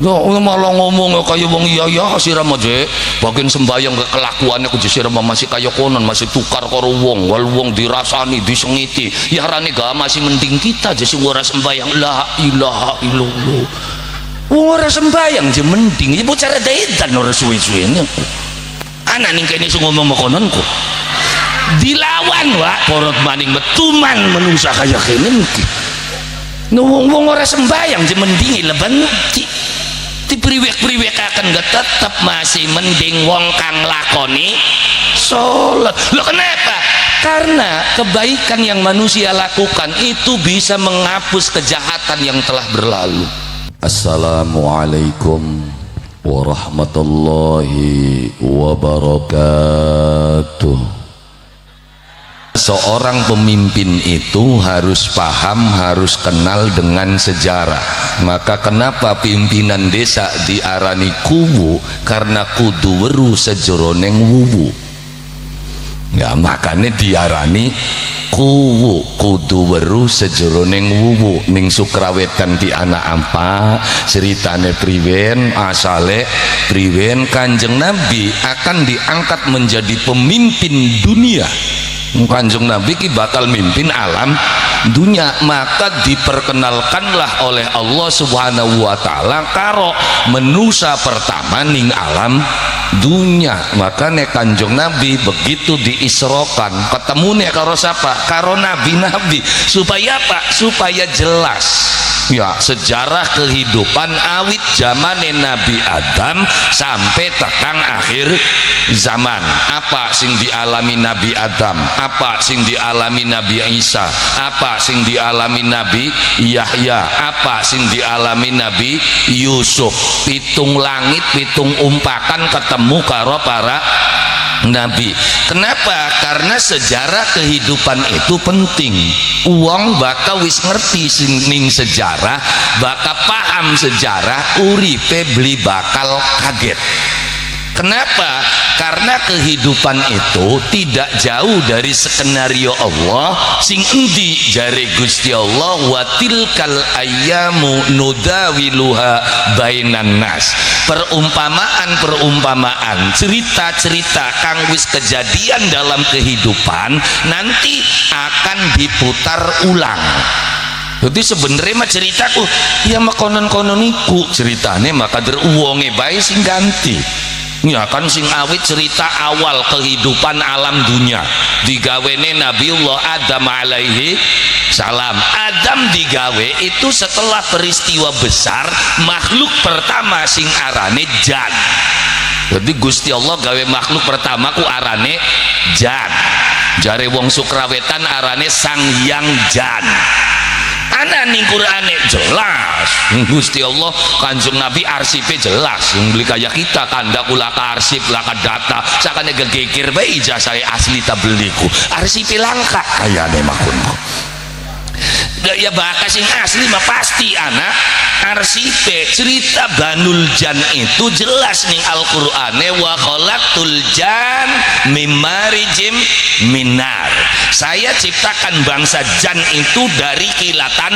Ya malah ngomong kaya wong iya sira aja bagian sembayang kelakuannya ku sira masih kaya konon masih tukar karo wong wal wong dirasani disengiti ya rane gak masih mending kita aja sing ora sembayang la ilaha illallah wong ora sembayang aja mending ya bocah edan ora suwe-suwene ana ning kene sing ngomong konon ku dilawan wa porot maning metuman menungsa kaya kene iki wong ora sembayang aja mending leben priwek-priwek akan gak tetap masih mending wong kang lakoni sholat. Loh kenapa? Karena kebaikan yang manusia lakukan itu bisa menghapus kejahatan yang telah berlalu. Assalamualaikum warahmatullahi wabarakatuh. Seorang pemimpin itu harus paham, harus kenal dengan sejarah. Maka kenapa pimpinan desa diarani kuwu? Karena kudu weru sejeroneng wuwu. Ya makanya diarani kuwu, kudu weru sejeroneng wuwu. Ning Sukrawetan di anak apa ceritane priwen asale priwen Kanjeng Nabi akan diangkat menjadi pemimpin dunia. Kanjeng Nabi ki bakal mimpin alam dunia, maka diperkenalkanlah oleh Allah Subhanahu wa taala karo menusa pertama ning alam dunia. Maka nek Kanjeng Nabi begitu diisrokan ketemune karo siapa? Karo nabi-nabi. Supaya apa? Supaya jelas ya sejarah kehidupan awit zamane Nabi Adam sampai tekang akhir zaman. Apa sing dialami Nabi Adam, apa sing dialami Nabi Isa, apa sing dialami Nabi Yahya, apa sing dialami Nabi Yusuf. Pitung langit pitung umpakan ketemu karo para Nabi. Kenapa? Karena sejarah kehidupan itu penting. Uang bakal wis ngerti ning sejarah, bakal paham sejarah, uripe beli bakal kaget. Kenapa? Karena kehidupan itu tidak jauh dari skenario Allah sing endi jare Gusti Allah wa tilkal ayyamu nudawiluha bainan nas. Perumpamaan cerita-cerita kang wis kejadian dalam kehidupan nanti akan diputar ulang. Jadi sebenarnya mah ceritaku ya mah konon-konon iku ceritane maka der uwonge bae sing ganti. Ya kan sing awit cerita awal kehidupan alam dunia digawene Nabiullah Adam alaihi salam. Adam digawe itu setelah peristiwa besar makhluk pertama sing arane jan. Jadi Gusti Allah gawe makhluk pertama ku arane jan. Jare wong Sukrawetan arane Sang Hyang Jan. Ana ning Qur'ane jelas Gusti Allah Kanjeng Nabi arsipe jelas yang beli kaya kita kanda kula ka arsip laka data sakane gegekir bae ijazah asli ta beliku arsipe langka kayane makunku ya bakal sing asli mah pasti anak arsipe. Cerita Banul Jan itu jelas ning Al-Qur'ane wa khalaqtul jan mimarijim minar. Saya ciptakan bangsa jan itu dari kilatan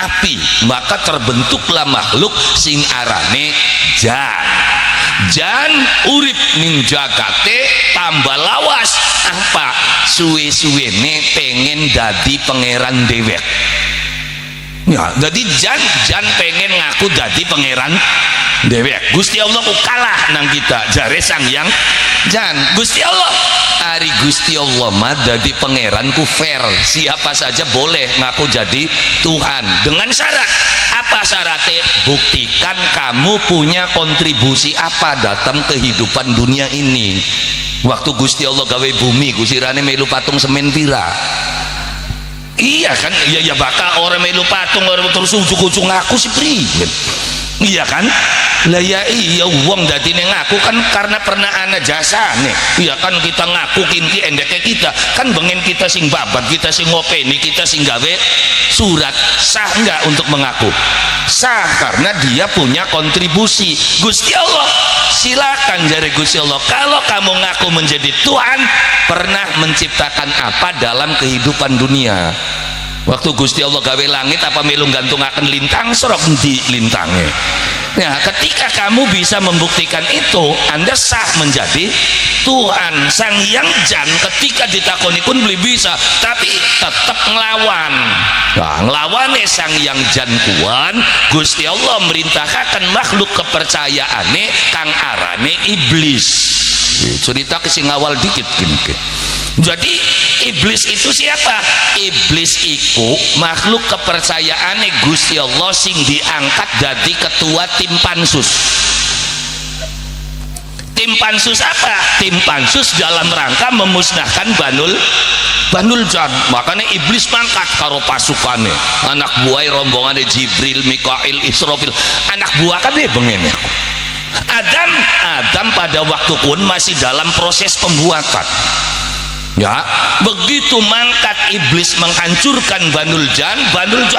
api, maka terbentuklah makhluk sing arane jan. Jan urip ning jagate tambah lawas apa suwe-suwene pengen dadi pangeran dewek. Ya, jadi jan pengen ngaku dadi pangeran dewek. Gusti Allah ku kalah nang kita jare Sang Hyang Jan. Gusti Allah ari Gusti Allah mah dadi pangeran ku fair, siapa saja boleh ngaku jadi Tuhan dengan syarat. Apa syaratnya? Buktikan kamu punya kontribusi apa dalam kehidupan dunia ini. Waktu Gusti Allah gawe bumi gusirane melu patung semen pira. Iya kan, ya bakal orang melu patung orang terus ujuk-ujuk ngaku sih priget. Iya kan, lah ya iya uang dadi neng ngaku kan karena pernah ana jasa nih. Iya kan kita ngaku kinti endeknya kita kan bengen kita sing babat kita sing ngopeni kita sing gawe surat sah enggak untuk mengaku? Sah karena dia punya kontribusi. Gusti Allah silakan jari Gusti Allah kalau kamu ngaku menjadi Tuhan pernah menciptakan apa dalam kehidupan dunia. Waktu Gusti Allah gawe langit apa melu gantung akan lintang serok di lintangnya Nah, ketika kamu bisa membuktikan itu, Anda sah menjadi Tuhan. Sang Hyang Jan ketika ditakoni pun beli bisa, tapi tetap ngelawan. Nah, ngelawane Sang Hyang Jan kuan, Gusti Allah merintahkan makhluk kepercayaane kang arane iblis. Cerita kesing awal dikit gini. Jadi iblis itu siapa? Iblis itu makhluk kepercayaane Gusti Allah sing diangkat jadi ketua tim pansus. Tim pansus apa? Tim pansus dalam rangka memusnahkan Banul Jan. Makanya iblis mangkat karo pasukannya, anak buah rombongannya Jibril, Mikail, Israfil. Anak buah kan dia begini. Adam pada waktu pun masih dalam proses pembuatan. Ya, begitu mangkat iblis menghancurkan Banul Jan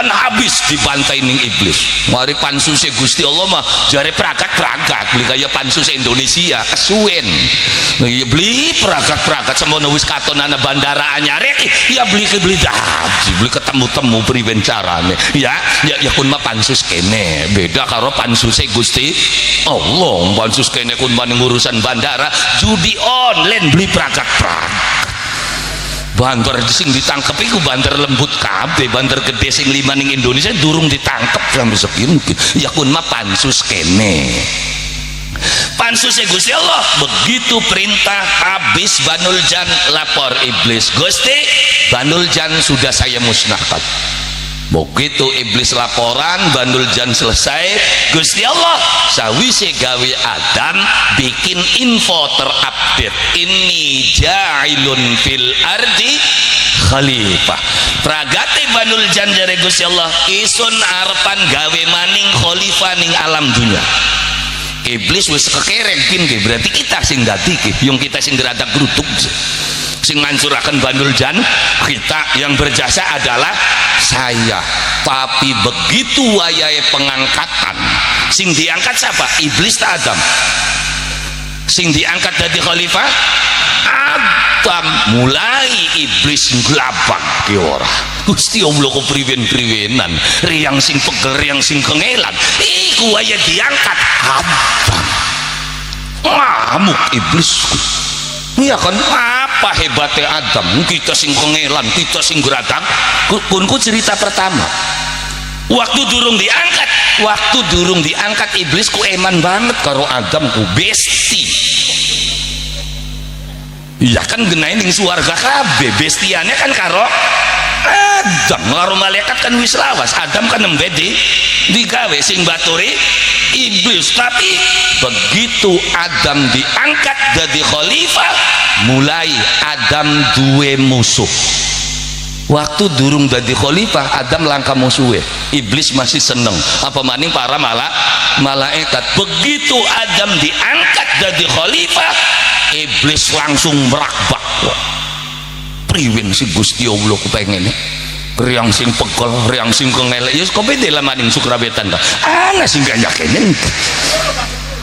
habis dibantai ning iblis. Mari pansusnya Gusti Allah mah jare peragat beli kaya pansus Indonesia kesuwen. Beli peragat semono wis katon ana bandara anyar ya beli ketemu priwen carane. Ya kun mah pansus kene beda karo pansusnya Gusti Allah. Pansus kene kun mah urusan bandara judi online beli peragat banter sing ditangkep iku banter lembut kabeh, banter gede sing 5 ning Indonesia durung ditangkep sampai segini. Ya kun mah pansus kene. Pansusnya Gusti Allah begitu perintah habis Banul Jan lapor iblis, Gusti Banul Jan sudah saya musnahkan. Begitu iblis laporan Banul Jan selesai, Gusti Allah sawise gawe Adam bikin info terupdate, ini ja'ilun fil ardi khalifah. Pragate Banul Jan jare Gusti Allah isun arepan gawe maning khalifah ning alam dunia. Iblis wis kekereng ki, berarti kita sing dadi ki, yung kita sing geradak grutuk sing ngancurakan Banul Jan, kita yang berjasa adalah saya. Tapi begitu wayahe pengangkatan, sing diangkat siapa? Iblis tak Adam? Sing diangkat dari khalifah Adam. Mulai iblis nglabang ki ora. Gusti Allah ku priwen-priwenan, riang sing pegel, riang sing kengelan. Iku wayahe diangkat Adam. Ngamuk iblis. Iya kan, apa hebatnya Adam? Kita sing kengelan, kita sing geradak. Kunku cerita pertama, waktu durung diangkat iblis ku eman banget karo Adam ku besti. Iya kan genain ning suarga kabeh, bestiannya kan karo Adam, karo malaikat kan wis lawas. Adam kan nembe digawe sing baturi iblis. Tapi begitu Adam diangkat jadi khalifah, mulai Adam duwe musuh. Waktu durung jadi khalifah Adam langka musuhe, iblis masih seneng apa maning para malaikat. Begitu Adam diangkat jadi khalifah, iblis langsung merakbak. Priwen si Gusti Allah kepengene riang sing pegel, riang sing kengelek, ya kok beda lah maning sukrabetan ta. Ana sing gak yakenen.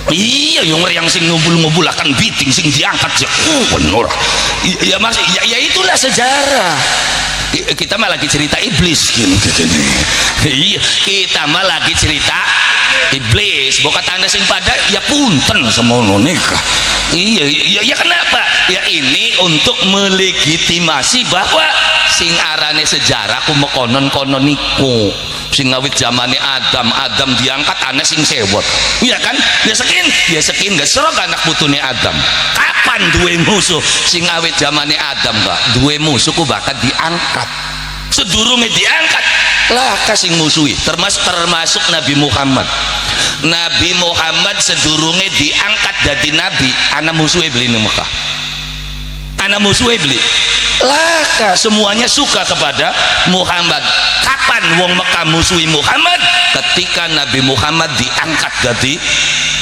Iya, yang riang sing ngumpul-ngumpul akan biting sing diangkat ya. Bener. Ya Mas, ya itulah sejarah. Kita mah lagi cerita iblis gini. Iya, kita mah lagi cerita iblis. Bokat Anda sing pada ya punten semono nikah. Iya, ya kenapa? Ya ini untuk melegitimasi bahwa sing arane sejarah ku mekonon-konon niku. Sing ngawit zamane Adam diangkat ana sing sewot. Iya kan? Ya sekin gak serok anak putune Adam. Kapan duwe musuh? Sing ngawit zamane Adam gak duwe musuh ku bakal diangkat. Sedurunge diangkat lah kasing musuhi, termasuk Nabi Muhammad. Nabi Muhammad sedurunge diangkat jadi nabi, ana musuhe beli ning Mekah. Ana musuhe beli. Laka semuanya suka kepada Muhammad. Kapan wong Mekah musuhi Muhammad? Ketika Nabi Muhammad diangkat jadi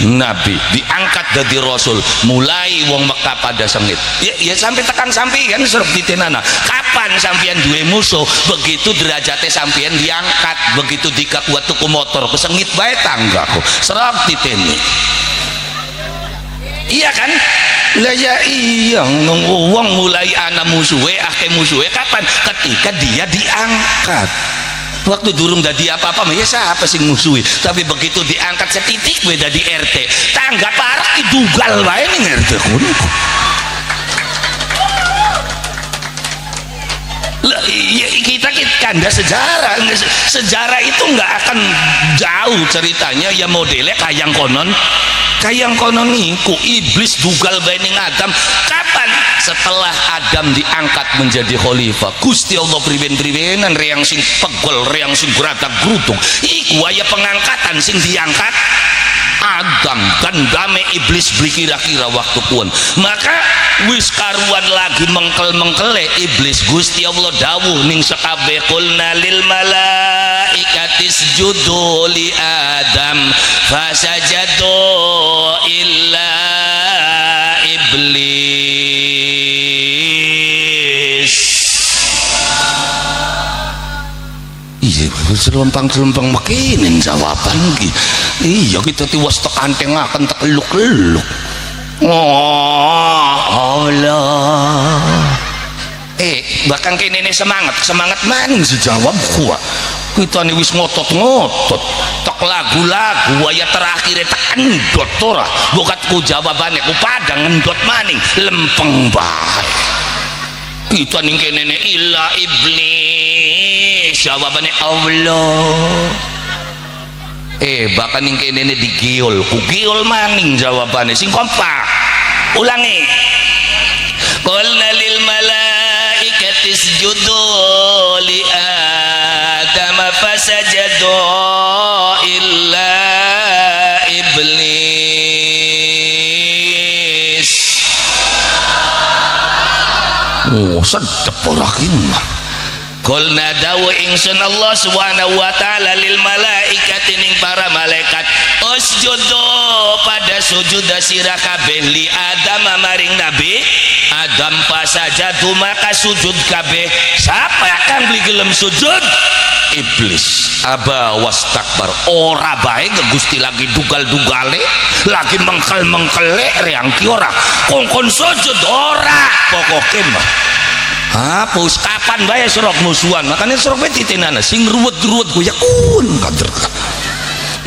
nabi, diangkat jadi rasul, mulai wong Mekah pada sengit. Ya sampai tekan sampean serep ditenana. Kapan sampean duwe musuh? Begitu derajatnya sampean diangkat, begitu dikakuat tuku motor kesengit bae tanggaku. Serep diteni. Iya kan? Lah ya iya, wong mulai ana musuhe, akeh musuhe kapan? Ketika dia diangkat. waktu durung dadi apa-apa ya siapa sing musuhi, tapi begitu diangkat setitik beda di RT tangga parah didugal wae ning RT kuno. Kita kanda sejarah itu nggak akan jauh ceritanya ya, modelnya kayang konon niku iblis dugal baning Adam. Kapan? Setelah Adam diangkat menjadi khalifah. Gusti Allah priben-pribenan reang sing pegel, reang sing geratak grutung iku aya pengangkatan sing diangkat Adam dan dame iblis beli kira-kira waktu pun. Maka wis karuan lagi mengkel-mengkele iblis, Gusti Allah dawuh ning sekabe qulna lil malaikati isjudu li Adam fasajadu illa iblis. Iya selompang-selompang makinin jawaban iki. Iya kita tiwas tek anteng akan tak eluk-eluk. Oh Allah. Bahkan kene semangat maning sejawab gua. Kita nih wis ngotot-ngotot tek lagu-lagu waya terakhir tak endot ora. Bokatku jawabane ku padang endot maning lempeng bae. Kita ning kene illa iblis jawabane Allah. Bahkan yang kene ini digiol kugiol maning jawabannya sing kompak. Ulangi, qulna lil malaikati isjudu li Adam fasajadu illa iblis. Sedep ora kinah. Qulna dawu ingsun Allah subhanahu wa ta'ala lil malaikati ning para malaikat usjudu pada sujud sira kabeh li Adam maring Nabi Adam fasajadu maka sujud kabeh. Siapa akan beli gelem sujud? Iblis aba wastakbar ora bae Gusti lagi dugal-dugale lagi mengkel-mengkele reang ki ora kongkon sujud ora pokoke mah. Hapus kapan bae serok musuhan, makanya serok bae titinana sing ruwet-ruwet goyak kun kader.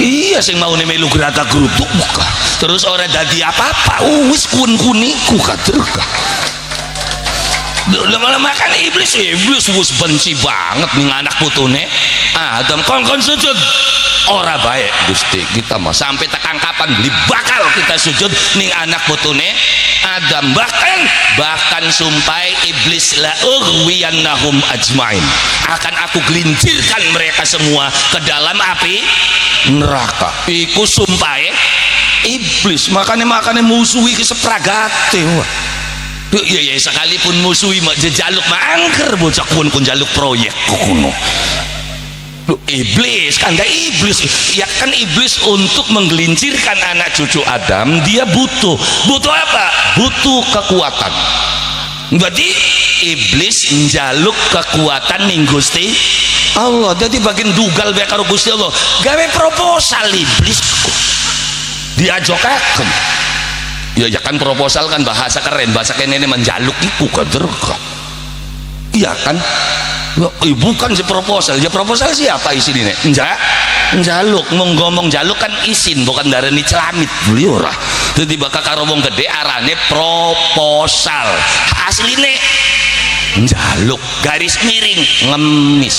Iya sing mau melu gerata geruduk buka terus ora dadi apa-apa wis kun-kuniku kader. Makan iblis wis benci banget ning anak putune Adam kon sujud ora baik Gusti kita mah sampai tekan kapan beli bakal kita sujud ning anak putune Adam bahkan sumpai iblis la ughwiyannahum ajmain akan aku gelincirkan mereka semua ke dalam api neraka. Iku sumpai iblis makanya musuhi ke sepragate. Iya sekalipun musuhi mak jejaluk mangker bocah kun jaluk proyek kuno. Iblis kan ada iblis ya kan iblis untuk menggelincirkan anak cucu Adam dia butuh apa? Butuh kekuatan. Berarti iblis njaluk kekuatan ning Gusti Allah. Jadi bagian dugal bae karo Gusti Allah gawe proposal iblis diajokaken. Ya kan proposal kan bahasa keren bahasa kene ini menjaluk iku kader. Iya kan? Bukan si proposal ya proposal siapa isinya njaluk ngomong jaluk kan isin bukan darani celamit beli ora jadi bakal karo wong gede arane proposal asline njaluk garis miring ngemis.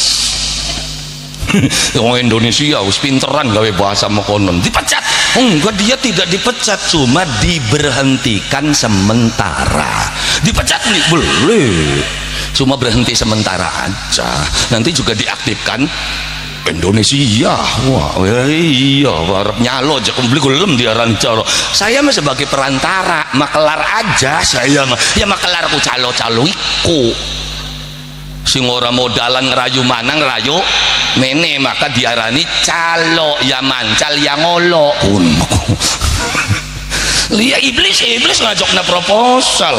Orang Indonesia harus pinteran gawe bahasa mekonon dipecat enggak dia tidak dipecat cuma diberhentikan sementara dipecat nih boleh cuma berhenti sementara aja nanti juga diaktifkan Indonesia. Wah iya harap nyalo aja beli gelem diaran calo saya mah sebagai perantara makelar aja saya mah ya makelar ku calo-calo iku sing ora modalan ngerayu mana ngerayu mene maka diarani calo ya mancal ya ngolo lihat iblis ngajokna proposal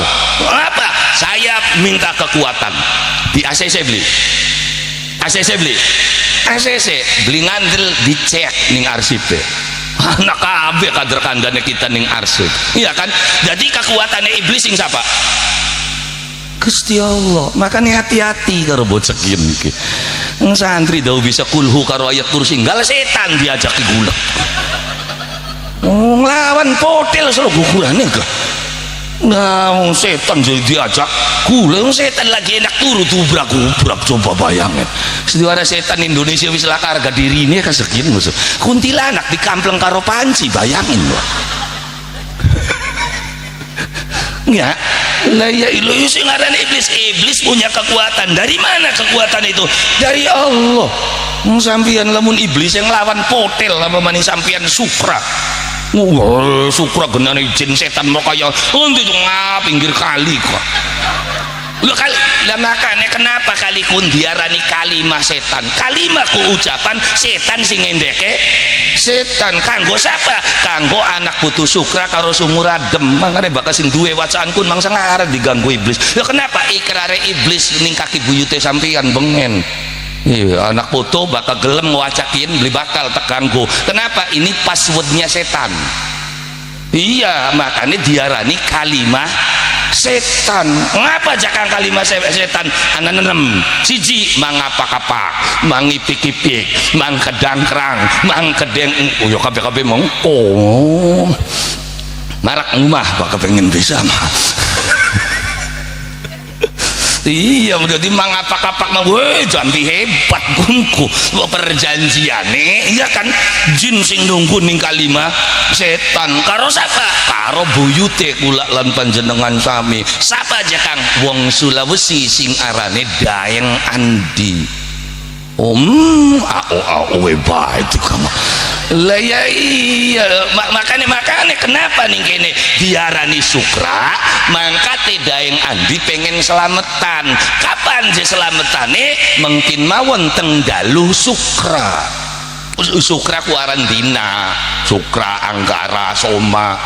apa saya minta kekuatan di ACC beli ngandel dicek ning arsip anak kabeh kader kandane kita ning arsip iya kan jadi kekuatannya iblis sing siapa Gusti Allah. Makanya hati-hati karo bocah iki santri dah bisa kulhu karo ayat kursi enggak setan diajak gulek nglawan potel selo gugurannya enggak nah setan jadi diajak gulek setan lagi enak turu tubrak-ubrak coba bayangin setiap setan Indonesia wis lah harga diri ini kan segini musuh kuntilanak di kampleng karo panci bayangin loh ya lah ya ilu sing ngaran iblis punya kekuatan. Dari mana kekuatan itu? Dari Allah. Sampian lamun iblis yang lawan potel apa maning sampian sukra. Sukra genane jin setan mau kaya endi pinggir kali kok. Lah makanya kenapa kali kun diarani kalimah setan? Kalimah ku ucapan setan sing ngendeke setan kanggo siapa? Kanggo anak putu sukra karo sumuradem. Mangane bakal sing duwe wacaan kun mangsa ngarep diganggu iblis. Lah kenapa ikrare iblis ning kaki buyute sampeyan bengen? Iya, anak putu bakal gelem wacakin beli bakal terganggu. Kenapa? Ini passwordnya setan. Iya, makanya diarani kalimah setan. Ngapa jakang kalimat setan? Anak enam siji mangapa-kapa, mangipik-ipik, mangkedangkrang, mangkedeng. Yo kabeh-kabeh mong. Oh. Marak rumah bakal pengen bisa mah. Iya udah di mangapa-kapak mah jambi hebat gunku perjanjiane iya kan jin sing nunggu ning kalimah setan karo sapa karo buyute kula lan panjenengan sami sapa aja Kang wong Sulawesi sing arane Daeng Andi bae itu kamu lah ya iya makanya kenapa nih kene diarani sukra mangkate Daeng Andi pengen selametan kapan je selametane mungkin mawon teng dalu sukra kuaran dina sukra anggara soma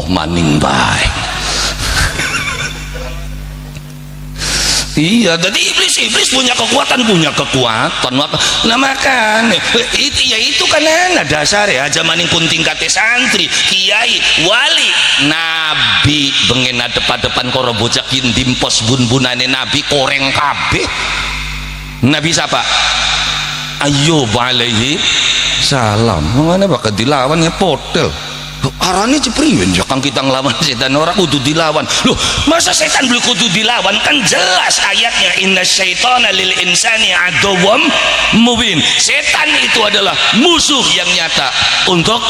maning bae iya jadi iblis punya kekuatan nah makan itu kan enak dasar ya zaman yang pun tingkatnya santri kiai wali nabi bengen depan koro bocakin dimpos bun-bunane nabi koreng kabeh nabi siapa Ayub alaihi salam mana bakal dilawan ya potel arane cepriwen jakang kita ngelawan setan orang kudu dilawan loh masa setan belum kudu dilawan kan jelas ayatnya inna syaitana lil insani aduwwam mubin setan itu adalah musuh yang nyata untuk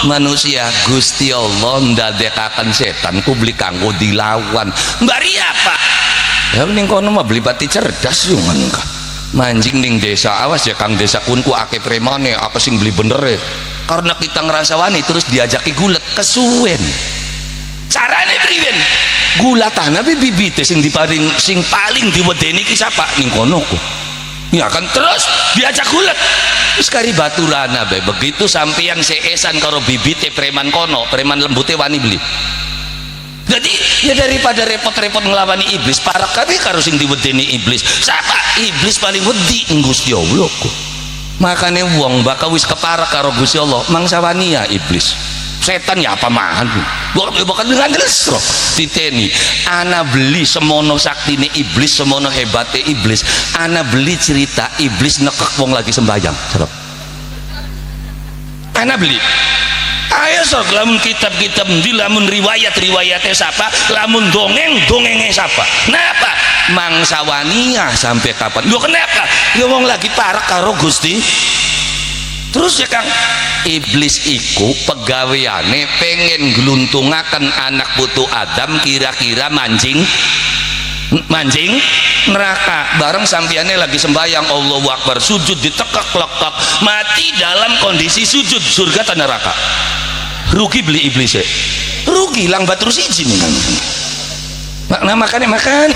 manusia Gusti Allah ndadekaken setan publik kanggo dilawan bari apa ya ning kono mah beli pati cerdas yo mangka manjing ning desa awas ya Kang desa kunku akeh premane apa sing beli bener ya karena kita ngerasa wani terus diajaki gulat kesuwen carane priwen gulatan tapi bibite sing paling diwedeni ki sapa ning kono ku ya kan terus diajak gulat wis kari baturana bae begitu sampeyan seesan karo bibite preman kono preman lembute wani beli jadi ya daripada repot-repot ngelawani iblis parak kabeh karo sing diwedeni iblis sapa iblis paling wedi Gusti Allah ku makanya wong bakal wis keparak karo Gusti Allah mangsa wani ya iblis setan ya apa mahan bakal dengan lesrok titeni ana beli semono saktine iblis semono hebate iblis ana beli cerita iblis nekek wong lagi sembahyang serap ana beli ayo sok lamun kitab-kitab di lamun riwayatnya siapa lamun dongengnya siapa kenapa mangsa wania sampai kapan lu kenapa ya wong lagi parak karo Gusti terus ya Kang iblis iku pegaweane pengen gluntungaken anak putu Adam kira-kira mancing neraka bareng sampiannya lagi sembahyang Allahu Akbar sujud ditekak lekak mati dalam kondisi sujud surga atau neraka rugi beli iblis ya rugi lang batur siji nih nah makanya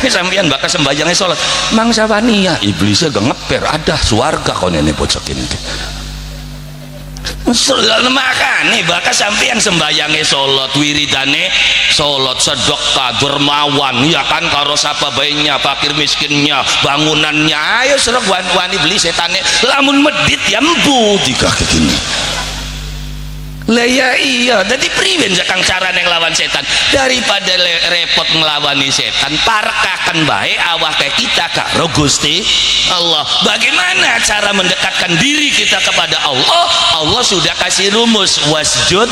sampean bakal sembahyangnya sholat mangsa wani ya iblisnya gak ngeper ada suarga kau nenek bocokin makanya bakal sampean sembahyangnya sholat wiridane sholat sedekah dermawan ya kan karo sapa bayinya fakir miskinnya bangunannya ayo serap wani beli setannya lamun medit ya embu jika begini Lah ya iya, jadi priwen jakang cara neng lawan setan daripada repot ngelawani setan, parkakan baik awak kayak kita karo Gusti Allah. Bagaimana cara mendekatkan diri kita kepada Allah? Allah sudah kasih rumus, wasjud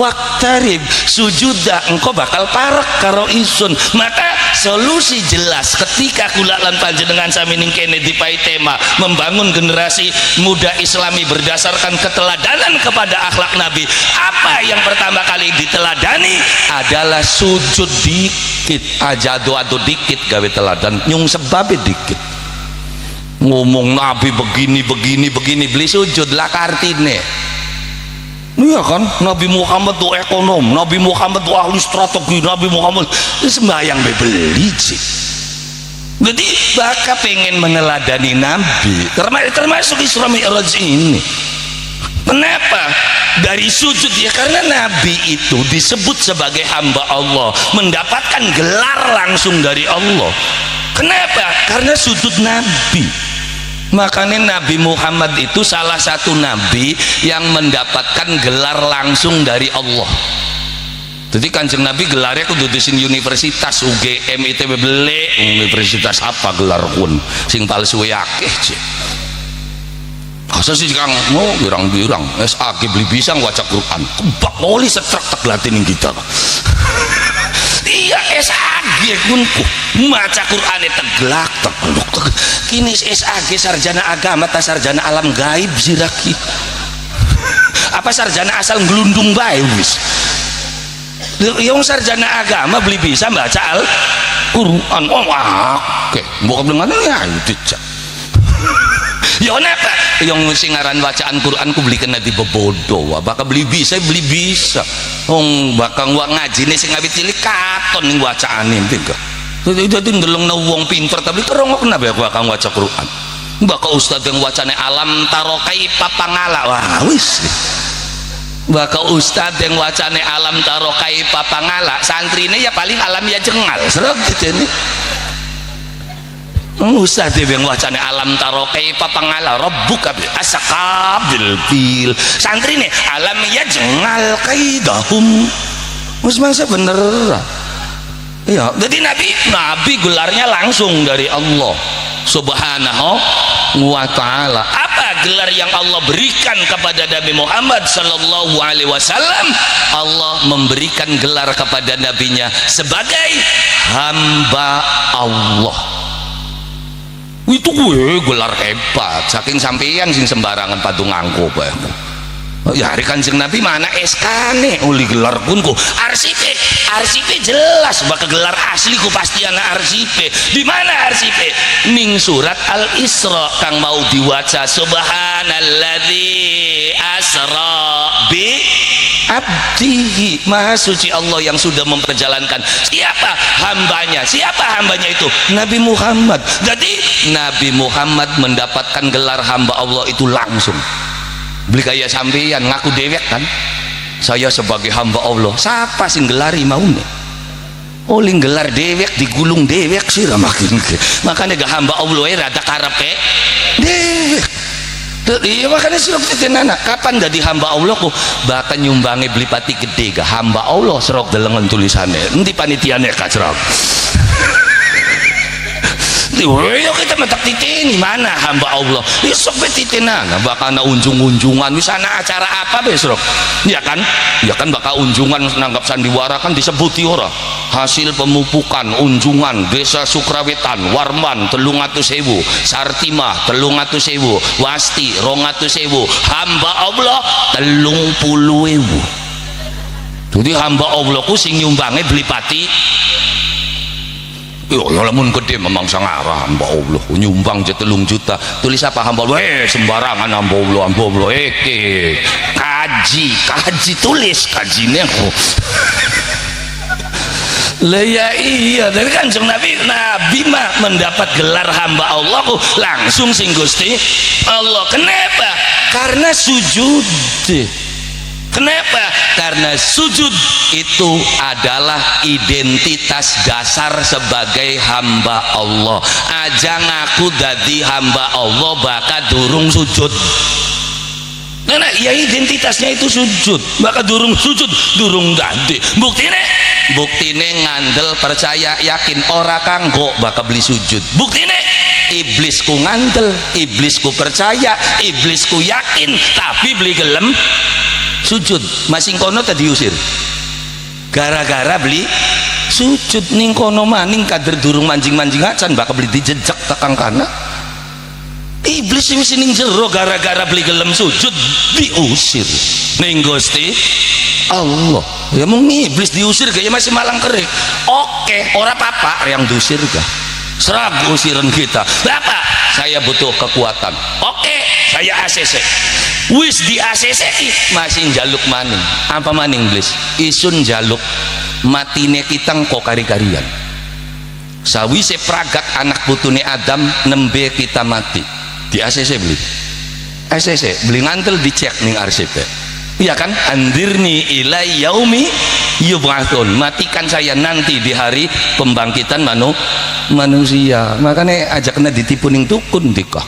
waqtarib, sujudah engkau bakal parak karo isun. Maka solusi jelas ketika kula lan panjenengan sami ning kene dipai tema membangun generasi muda Islami berdasarkan keteladanan kepada akhlak Nabi. Apa yang pertama kali diteladani adalah sujud dikit aja, doa dikit gawe teladan, nyung sebabnya dikit. Ngomong Nabi begini beli sujud lah kartine. Iya kan, Nabi Muhammad tuh ekonom, Nabi Muhammad tuh ahli strategi, Nabi Muhammad sembahyang beli sih. Jadi bakal pengen meneladani Nabi, termasuk Isra Mi'raj ini. Kenapa? Dari sujud ya, karena Nabi itu disebut sebagai hamba Allah, mendapatkan gelar langsung dari Allah. Kenapa? Karena sujud Nabi. Makanya Nabi Muhammad itu salah satu Nabi yang mendapatkan gelar langsung dari Allah. Jadi Kanjeng Nabi gelarnya kudu di universitas UGM ITB beli universitas apa gelar pun sing palsu akeh sih. Asa sih kang mau birang-birang SAG beli bisa waca Quran kebak oli setrek tak latin kita. Iya SAG kunku maca Quran teglak tegluk kini SAG sarjana agama tak sarjana alam gaib siraki apa sarjana asal ngelundung bae wis. Yang sarjana agama beli bisa baca Al-Quran. Oh oke bukan dengan ya itu ya kenapa yang singaran bacaan Quran ku beli kena di bebodo bakal beli bisa bakal wak ngaji nih sing ngawit cilik katon ning bacaane enggak jadi ndeleng wong pinter tapi terong kenapa aku akan waca Quran bakal ustaz yang wacane alam tarokai papangala wah wis bakal ustaz yang wacane alam tarokai papangala santrine ya paling alam ya jengal serok gitu nih. Ustaz yang wacane alam tarokai papangala rabbuka asaqabil fil santri nih alam ya jengal kaidahum mus masa bener ya. Jadi Nabi gelarnya langsung dari Allah subhanahu wa ta'ala. Apa gelar yang Allah berikan kepada Nabi Muhammad sallallahu alaihi wasallam? Allah memberikan gelar kepada nabinya sebagai hamba Allah. Itu gue gelar hebat saking sampeyan sing sembarangan padung nganggo bae. Ya hari Kanjeng Nabi mana SK-ne uli gelar pun ku arsipe jelas bakal gelar asli ku pasti anak arsipe. Di mana arsipe? Ning surat Al-Isra kang mau diwaca subhanalladzi asra bi abdihi, maha suci Allah yang sudah memperjalankan siapa hambanya itu Nabi Muhammad. Jadi Nabi Muhammad mendapatkan gelar hamba Allah itu langsung. Beli kayak sampeyan ngaku dewek kan saya sebagai hamba Allah siapa sing gelari maune oling gelar dewek digulung dewek sih makin makanya gak hamba Allah ya rada karepe dewek. Iya makanya serok tenan kapan jadi hamba Allah kok bahkan nyumbangi beli pati gede gak hamba Allah serok delengan tulisannya nanti panitiane kacrok. Yo kita mentak titini mana hamba Allah ya sok titinan bakal na unjungan misalnya acara apa besok ya kan bakal unjungan nanggap sandiwara kan disebuti ora hasil pemupukan unjungan desa Sukrawetan Warman 300.000 Sartimah 300.000 Wasti 200.000 hamba Allah 30.000. Jadi hamba Allah ku sing nyumbange beli pati yo lamun gede memang sangarah hamba Allah nyumbang 3 juta tulis apa hamba Allah sembarangan hamba Allah kaji tulis kajine kok lah ya iya dari Kanjeng Nabi mah mendapat gelar hamba Allah langsung sing Gusti Allah. Kenapa? Karena sujud. Kenapa? Karena sujud itu adalah identitas dasar sebagai hamba Allah. Aja ngaku dadi hamba Allah bakal durung sujud. Nah, ya identitasnya itu sujud, maka durung sujud durung dadi. Buktine ngandel percaya yakin ora kanggo bakal beli sujud. Buktine iblisku ngandel, iblisku percaya, iblisku yakin, tapi beli gelem sujud. Masing kono tadi diusir gara-gara beli sujud ning kono maning kader durung manjing-manjing acan bakal beli dijejak tekang kana. Iblis wis ning jero gara-gara beli gelem sujud diusir ning Gusti Allah. Ya mung iblis diusir gak ya masih malang kerik. Oke, ora apa-apa yang diusir gak. Serag usiran kita. Bapak, saya butuh kekuatan. Oke, saya ACC. Wis di ACC masih jaluk maning. Apa maning iblis? Isun jaluk matine kita kok kari-karian. Sawise pragat anak putune Adam nembe kita mati. Di ACC beli ACC beli ngantel dicek ning RCP, iya kan? Andirni ilai yaumi yub'atsun, matikan saya nanti di hari pembangkitan manusia. Makanya ajaknya ditipu ning tukun dikah,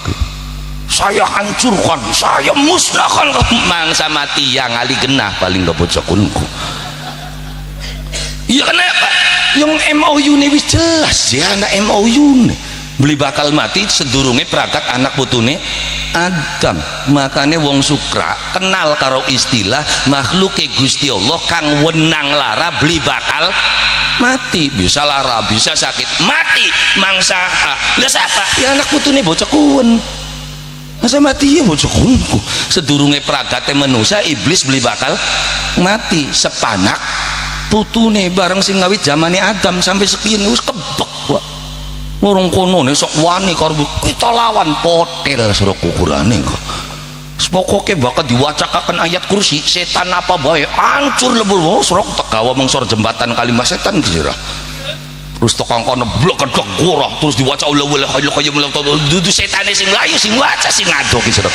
saya hancurkan, saya musnahkan mangsa mati yang ali genah paling gak bocokunku. Iya kenapa? Yang MOU ini wis jelas ya, anak MOU nih beli bakal mati sedurunge pragat anak putune Adam. Makanya wong sukra kenal karo istilah makhluk Gusti Allah kang wenang lara beli bakal mati. Bisa lara, bisa sakit, mati mangsa lah siapa? Ya anak putune bocah kuwen. Masa mati ya bocah kuwenku. Sedurunge pragate manusia iblis beli bakal mati sepanak putune bareng sing ngawit zamane Adam sampai sekian wis kebek wae. Ngurung kono nih sok wani karo kita lawan potel suruh kukurane kok. Pokoke bakal diwacakakan ayat kursi setan apa bae hancur lebur serok tegawa mengsor jembatan kalimat setan kira. Terus tekan kono blok kedok kurang terus diwaca ulah-ulah kaya dudu setane sing layu sing waca sing ngado ki serok.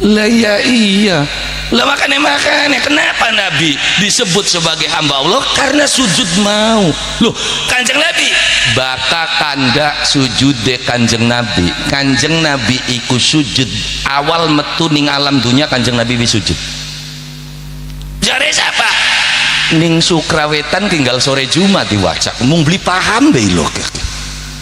Lah ya iya. Lah makanya kenapa Nabi disebut sebagai hamba Allah? Karena sujud mau. Loh, Kanjeng Nabi baka kanda sujud de Kanjeng Nabi. Kanjeng Nabi iku sujud awal metu ning alam dunia. Kanjeng Nabi wis sujud. Jare siapa? Ning Sukrawetan tinggal sore Jumat diwaca. Mung beli paham bae lho.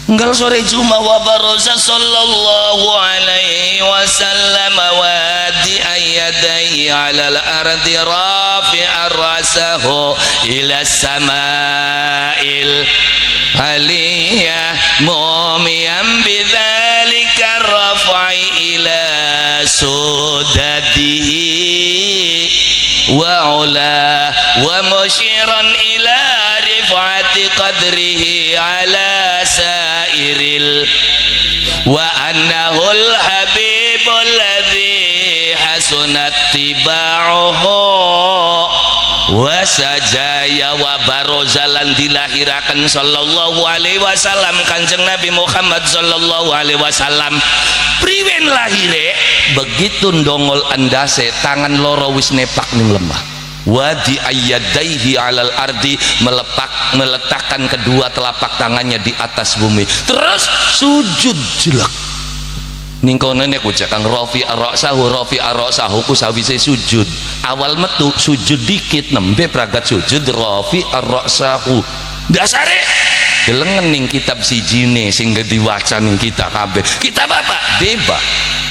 Enggal sore Jumat wa baroza sallallahu alaihi wasallam wa di ayadai ala al-ardi rafi'ar rasahu ila samail aliyah mu'miyam bidzalika rafai ila sudadihi wa ula wa musyiran ila rifati qadrihi ala sairil wa annahul habibul ladzi hasunat tiba'uhu wa sajaya wa barozalan dilahirakan sallallahu alaihi wasallam Kanjeng Nabi Muhammad sallallahu alaihi wasallam. Priwen lahire begitu ndongol andase tangan loro wis nepak ning lemah. Wadi ayyadaihi alal ardi meletakkan kedua telapak tangannya di atas bumi terus sujud jelek ning kono nek ucakan rafi ar-ra'sahu ku sawise sujud awal metu sujud dikit nembe pragat sujud rafi ar-ra'sahu dasare delengen ning kitab sijine sing diwaca ning kita kabeh kitab apa deba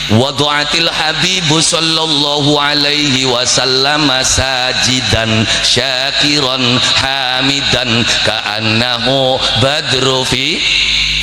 wadu'atil habibu sallallahu alaihi wasallam sajidan syakiran hamidan ka'annahu badru fi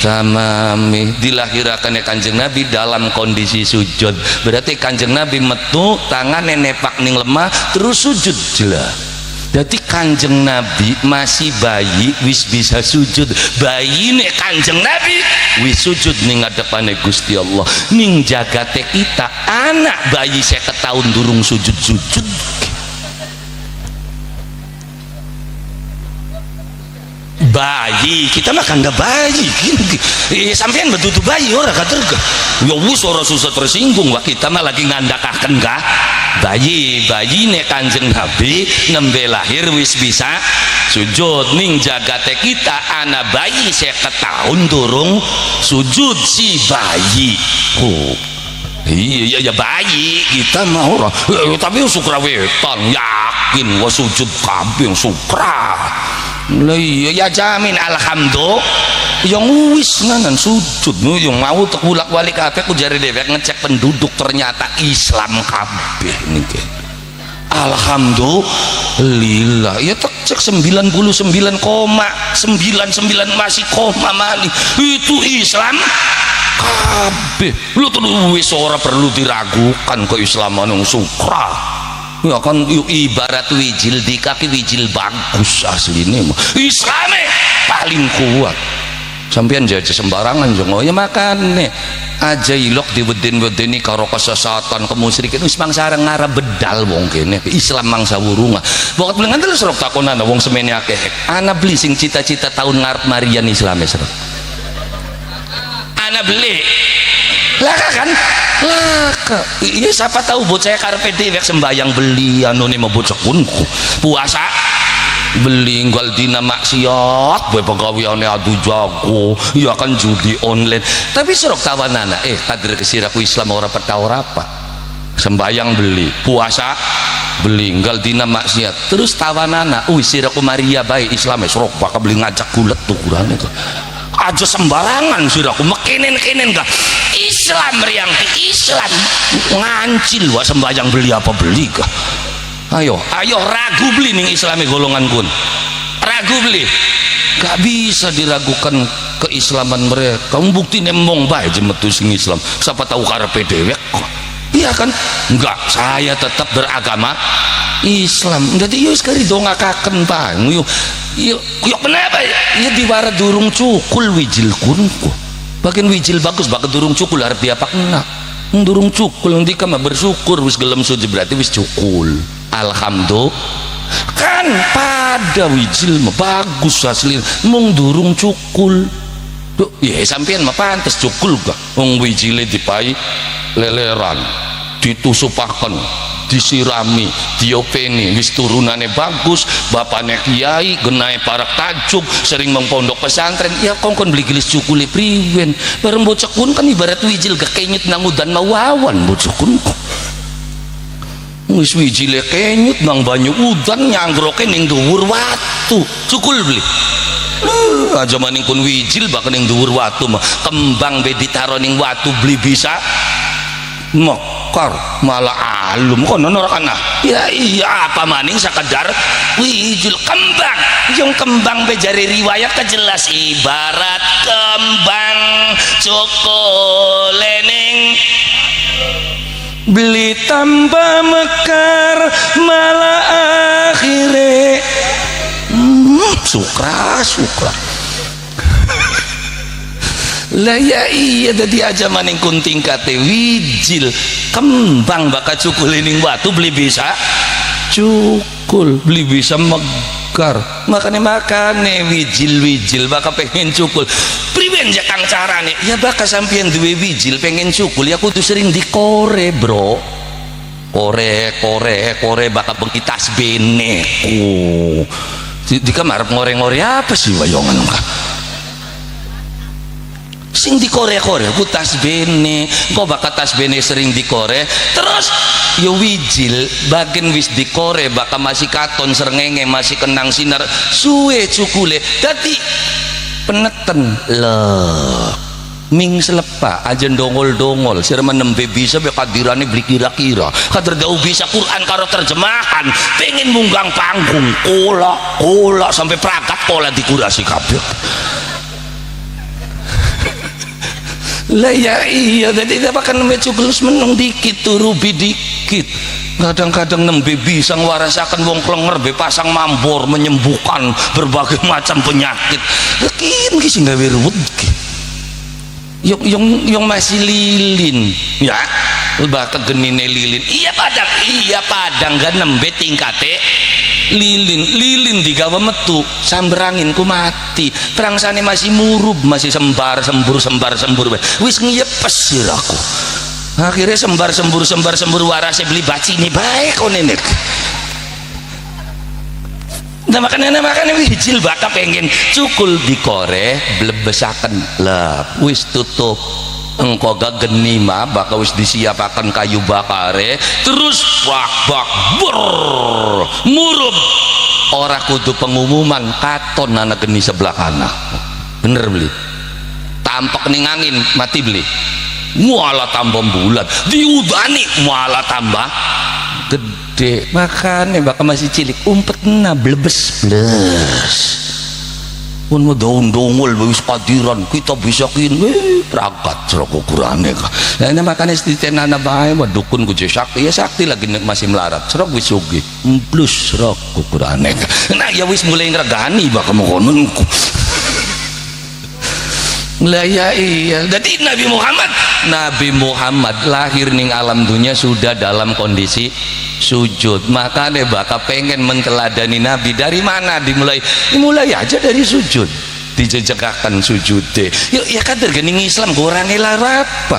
tamami. Dilahirakannya Kanjeng Nabi dalam kondisi sujud, berarti Kanjeng Nabi metu tangannya nepak ning lemah terus sujud jelas. Jadi Kanjeng Nabi masih bayi wis bisa sujud. Bayi nek Kanjeng Nabi wis sujud ning ngadepane Gusti Allah. Ning jagate kita anak bayi 50 tahun durung sujud-sujud. Bayi kita makan nggak bayi sampean betutu bayi ora katerga ya wis ora susah tersinggung wah kita mah lagi ngandakaken kah bayi nek Kanjeng Nabi nembe lahir wis bisa sujud ning jagate kita anak bayi 50 tahun durung sujud si bayi iya ya bayi kita mau orang tapi sukra wetan yakin wa sujud kabeh sukra lah iya ya jamin alhamdulillah yang wis nganan sujud yang mau tekulak walik kabeh ku jari dewek ngecek penduduk ternyata Islam kabeh niki alhamdulillah ya tak cek 99,99 masih koma mali itu Islam kabeh lu tuh wis ora perlu diragukan keislaman yang sukra ya kan ibarat wijil di kaki wijil bagus aslinya Islamnya paling kuat sampean jaja sembarangan jongo ya makane aja ilok diweden-wedeni karo kesesatan kemusyrikan wis mangsa ngarep bedal wong kene Islam mangsa wurunga pokoke belengan terus rok takonana wong semene akeh ana beli sing cita-cita tahun ngarep marian Islam serok ana beli laka kan laka iya siapa tahu bocah karepe dewek sembayang beli anu ne bocah kunku puasa beli nggal dina maksiat bae pagaweane adu jago ya kan judi online tapi serok tawanana kader kesiraku Islam ora peta ora apa sembayang beli puasa beli nggal dina maksiat terus tawanana siraku Maria bae Islam serok bakal beli ngajak gulet tukurane tuh aja sembarangan siraku mekenen-kenen gak Islam riang Islam ngancil wa sembayang beli apa beli gak ayo ragu beli nih Islami golongan kun ragu beli gak bisa diragukan keislaman mereka kamu bukti nemong baik jemetu sing Islam siapa tahu karepe dewek kok iya kan enggak saya tetap beragama Islam jadi yuk sekali dongakaken pak yuk kenapa ya diwara durung cukul wijil kunku bagian wijil bagus bagian durung cukul harap dia pak enak durung cukul nanti kamu bersyukur wis gelem sujud berarti wis cukul alhamdulillah kan pada wijil mah bagus asli mung durung cukul ya sampean mah pantes cukul gak wong wijile dipai leleran ditusupaken disirami diopeni wis turunane bagus bapaknya kiai genahe parak tajuk sering mengpondok pesantren ya kongkon beli gelis cukule priwen bareng bocah kun kan ibarat wijil gak kenyut nangudan mawawan bocah kun wis wijile kenyut nang banyu udan nyanggroke ning dhuwur watu cukul beli aja maning kun wijil bakal ning dhuwur watu mah kembang be ditaro ning watu beli bisa mekar malah alum kono ora kana ya iya apa maning sekedar wijil kembang yang kembang be jari riwayat kejelas ibarat kembang cukule ning beli tambah mekar malah akhirnya sukra lah ya iya jadi aja maning kunting kate wijil kembang bakal cukul ning watu beli bisa cukul beli bisa mekar makane wijil bakal pengen cukul priwen ya kang carane ya bakal sampeyan duwe wijil pengen cukul ya kudu sering dikore bro kore bakal bengi tasbene di kamar ngore-ngore apa sih wayongan kah sing dikore-kore ku tasbene kok bakal tasbene sering dikore terus yo wijil bagian wis dikore bakal masih katon srengenge masih kenang sinar suwe cukule dadi peneten leh ming selepa aja dongol sirma nembe bisa be kadirane beli kira-kira kader dau bisa Quran karo terjemahan pengen munggang panggung kola sampai perangkat kola dikurasi kabeh lah ya iya jadi apa kan nembe cukulus menung dikit turubi dikit kadang-kadang nembe bisa ngwarasaken wong klenger be pasang mambor menyembuhkan berbagai macam penyakit lekin ki sing gawe ruwet ki yang masih lilin ya bakal genine lilin iya padang kan nembe tingkate lilin digawa metu samberangin ku mati perangsane masih murub masih sembar sembur wis ngiyepes siraku akhirnya sembar sembur warase beli baci ini baik kok nenek nah makanya wijil bakal pengen cukul dikore blebesaken lep wis tutup engko gak geni mah bakal wis disiapaken kayu bakare terus bak ber murub ora kudu pengumuman katon anak geni sebelah kanan bener beli tampak ning angin mati beli muala tambah bulat diudani muala tambah gede makanya bakal masih cilik umpet na blebes pun mau daun-daungul wis kadiran kita bisa kini berangkat serok ukurane nah makanya setitenana bae mah dukun ku sakti ya sakti lagi masih melarat serok wis sugih plus serok ukurane nah ya wis mulai ngragani bakal mengkonon lah ya iya jadi Nabi Muhammad lahir ning alam dunia sudah dalam kondisi sujud makanya bakal pengen menteladani Nabi dari mana dimulai aja dari sujud dijejakakan sujud deh ya kan tergening Islam kurang elar apa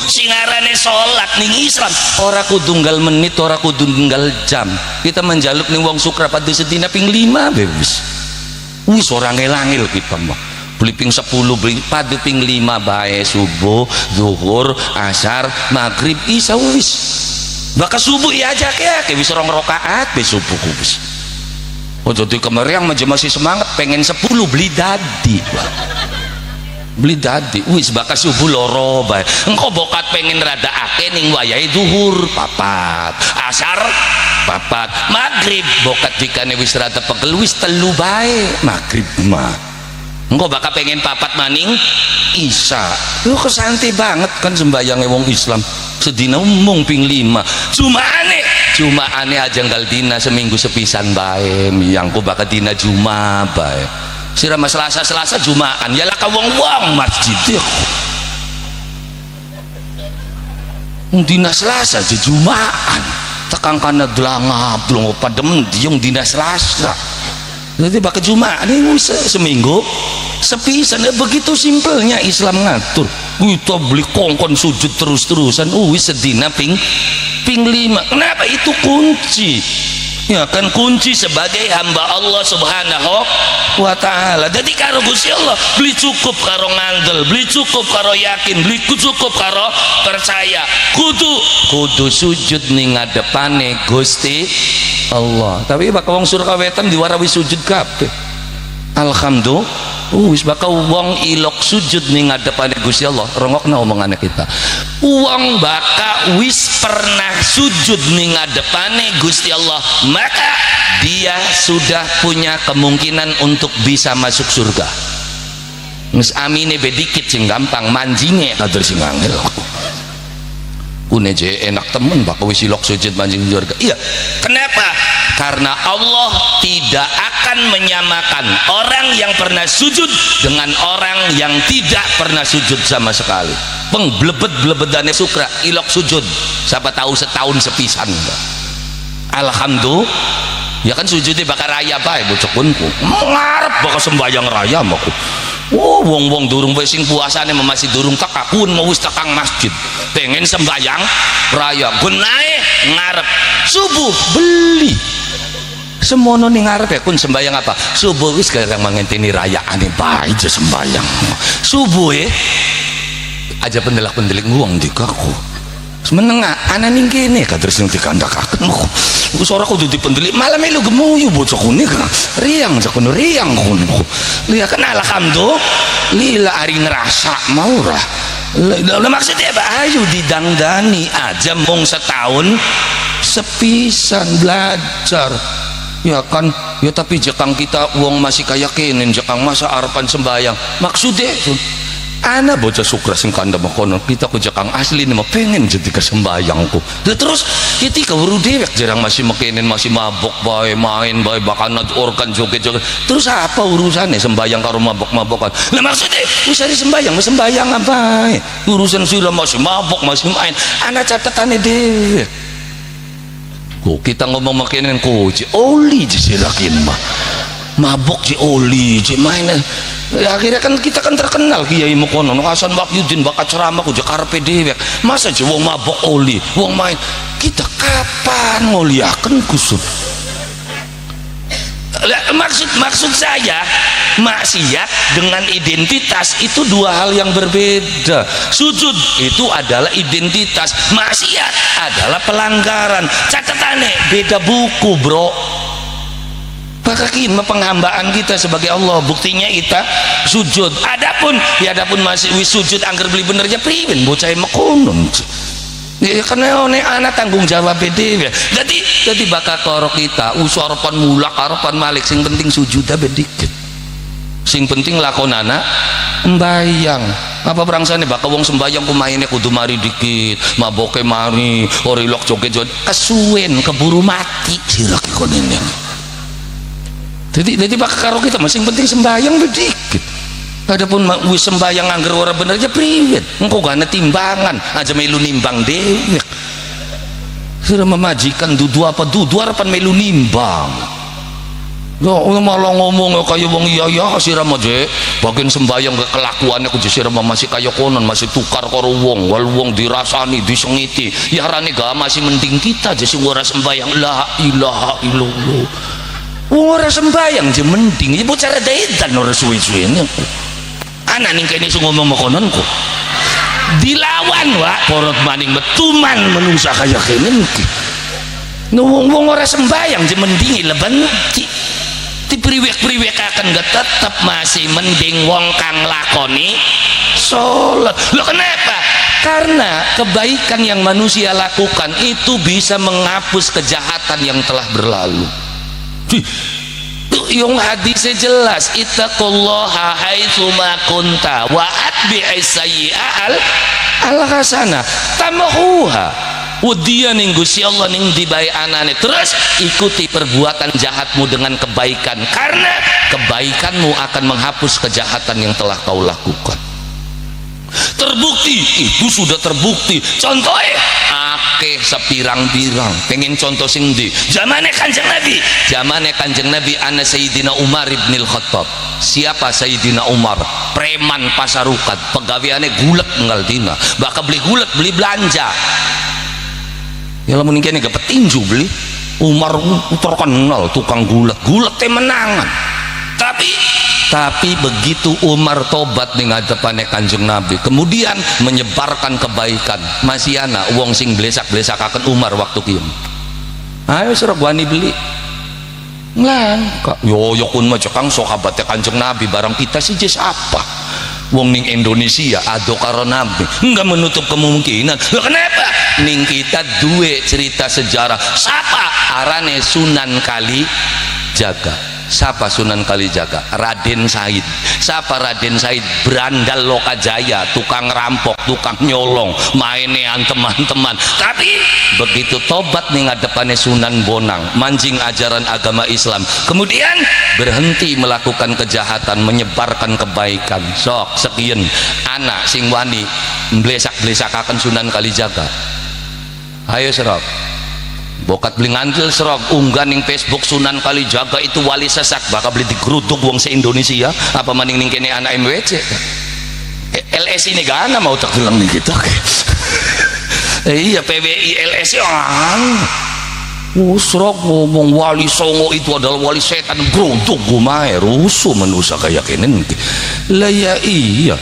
singarane sholat ning Islam ora kudunggal menit ora kudunggal jam kita menjaluk ning wong sukra pada sedina ping 5 bebis wis orang elangil kita mah beli ping 10 beli padu ping 5 bae subuh zuhur asar maghrib isya wis bakal subuh ya aja kayak bisa rong rokaat be subuh kubis oh jadi kemarin masih semangat pengen 10 beli dadi wis bakal subuh loro bae engkau bokat pengen rada ake ning wayai duhur papat asar papat maghrib bokat dikane wis rada pegel wis telu bae maghrib mah engkau bakal pengen papat maning isya lu kesantai banget kan sembayangnya wong Islam sedina umum ping 5 Jumaane aja nggal dina seminggu sepisan bae miyangku bakal dina Juma bae sirama Selasa Jumaan yalah ka wong-wong masjid dina Selasa aja Jumaan tekang kana delangap delongo padem diung dina Selasa jadi bakal Jumaan ini seminggu sepisan begitu simpelnya Islam ngatur kita beli kongkon sujud terus-terusan wis sedina ping 5 kenapa itu kunci ya kan kunci sebagai hamba Allah subhanahu wa ta'ala jadi karo Gusti Allah beli cukup karo ngandel beli cukup karo yakin beli cukup karo percaya kudu sujud ning ngadepane Gusti Allah tapi bakal wong surga wetan diwarawi sujud kabeh alhamdulillah wis bakal wong ilok sujud ning ngadepane Gusti Allah rongokna omongane kita wong bakal wis pernah sujud ning ngadepane Gusti Allah maka dia sudah punya kemungkinan untuk bisa masuk surga wis amine bedikit sing gampang manjinge kader sing angel kuneje enak temen bakal wis ilok sujud manjing surga iya kenapa karena Allah tidak akan menyamakan orang yang pernah sujud dengan orang yang tidak pernah sujud sama sekali pengblebet-blebedane sukra ilok sujud siapa tahu setahun sepisan alhamdulillah ya kan sujudnya bakal raya bae bocokunku ngarep bakal sembayang raya maku wong-wong durung sing puasane masih durung tekakun mau wis tekang masjid pengen sembayang raya gunae ngarep subuh beli semono ning ngarep ya kun sembayang apa subuh wis gareng mangenteni rayaane bae aja sembayang subuh aja pendelak-pendelik nguang dikaku semenengah ana ning kene kader sing dikandakaken wis ora kudu dipendelik malah melu gemuyu bocah kuning riang jakono riang kono lihat kan alhamdulillah lila ari ngerasa mau ora maksudnya apa ayo didangdani aja mong setahun sepisan belajar ya kan ya tapi jekang kita uang masih kayak kenen jekang masa harapan sembayang maksudnya ana bocah sukra sing kanda makono kita ku jekang asli nih mah pengen jadi kesembayangku terus ketika baru dewek jarang masih makenen masih mabok bae main bae bakal organ joget-joget terus apa urusannya sembayang karo mabok-mabokan lah maksudnya wis ari sembayang apa urusan sira masih mabok masih main ana catatannya dewek kok kita ngomong makenen ku oli disirakin mah mabok ji oli ji main ya, akhirnya kan kita kan terkenal kiai mukono Hasan Wahyudin bakat ceramah ku Jakarta dewek masa aja wong mabok oli wong main kita kapan ngoliaken kusut maksud saya maksiat dengan identitas itu dua hal yang berbeda. Sujud itu adalah identitas, maksiat adalah pelanggaran. Catatannya beda buku, bro. Bagaimana penghambaan kita sebagai Allah, buktinya kita sujud. Adapun masih sujud angger beli benernya priwen bocah mekonon. Ya karena anak tanggung jawab dhewe. Jadi bakal karo kita usarapan mulak harapan malik, sing penting sujud abe dikit. Sing penting lakonana mbayang. Apa berangsane bakal wong sembayang kumaine kudu mari dikit, maboke mari, orilok joget-joget kesuwen keburu mati sira ki konene. Jadi bakal karo kita masing penting sembayang dikit. Adapun wis sembayang angger ora bener aja priwet engko gak ana timbangan aja melu nimbang dhewe. Sudah memajikan dudu harapan melu nimbang. Ya malah ngomong kaya wong iya sira aja bagian sembayang ke kelakuannya ku sira masih kaya konon, masih tukar karo wong, wal wong dirasani disengiti. Ya rane gak masih mending kita aja sing ora sembayang. La ilaha illallah. Wong ora sembayang aja mending ya bocah edan ora suwe-suwene. Anak ning kene sing ngomong makonon kok dilawan wa porot maning metuman menungsa kaya kene iki. Wong ora sembayang je mending leben dipriwek-priwekaken gak tetep masih mending wong kang lakoni salat. Loh kenapa? Karena kebaikan yang manusia lakukan itu bisa menghapus kejahatan yang telah berlalu. Yung hadisnya jelas, ittaqullaha haitsu ma kunta wa atbi'is sayyi'al hasanah tamhuha. Udian ning Gusti Allah ning dibae anane, terus ikuti perbuatan jahatmu dengan kebaikan, karena kebaikanmu akan menghapus kejahatan yang telah kau lakukan. Terbukti, itu sudah terbukti. Contohnya akeh sepirang-pirang. Pengen contoh sing di zamane kanjeng Nabi ana Sayyidina Umar ibn al-Khattab. Siapa Sayyidina Umar? Preman pasarukan, pegawaiannya gulet nggal dina, bakal beli gulet, beli belanja. Ya lamun kene gak petinju beli. Umar terkenal tukang gulet menangan. Tapi begitu Umar tobat ning hadapane Kanjeng Nabi, kemudian menyebarkan kebaikan, masih ana wong sing blesak-blesakaken Umar waktu kieu. Ayo sira wani beli. Lan, yo kun mah kang sahabate Kanjeng Nabi barang kita sih jes apa? Wong ning Indonesia ado karo Nabi, enggak menutup kemungkinan. Loh kenapa? Ning kita duwe cerita sejarah. Siapa arane Sunan Kalijaga? Siapa Sunan Kalijaga? Raden Said. Siapa Raden Said? Berandal Lokajaya, tukang rampok, tukang nyolong, mainean teman-teman. Tapi begitu tobat nih ngadepannya Sunan Bonang, mancing ajaran agama Islam, kemudian berhenti melakukan kejahatan, menyebarkan kebaikan. Sok sekian anak sing wani mblesak-blesakaken Sunan Kalijaga. Ayo serok bokat beli ngantil serok unggah ning Facebook Sunan Kalijaga itu wali sesak, bakal beli digeruduk wong se-Indonesia apa maning ning kene anak MWC LS ini gak ana mau tak bilang nih kita. Iya PBI LS serok ngomong wali songo itu adalah wali setan, geruduk gumae rusuh manusia kayak kene lah. Ya iya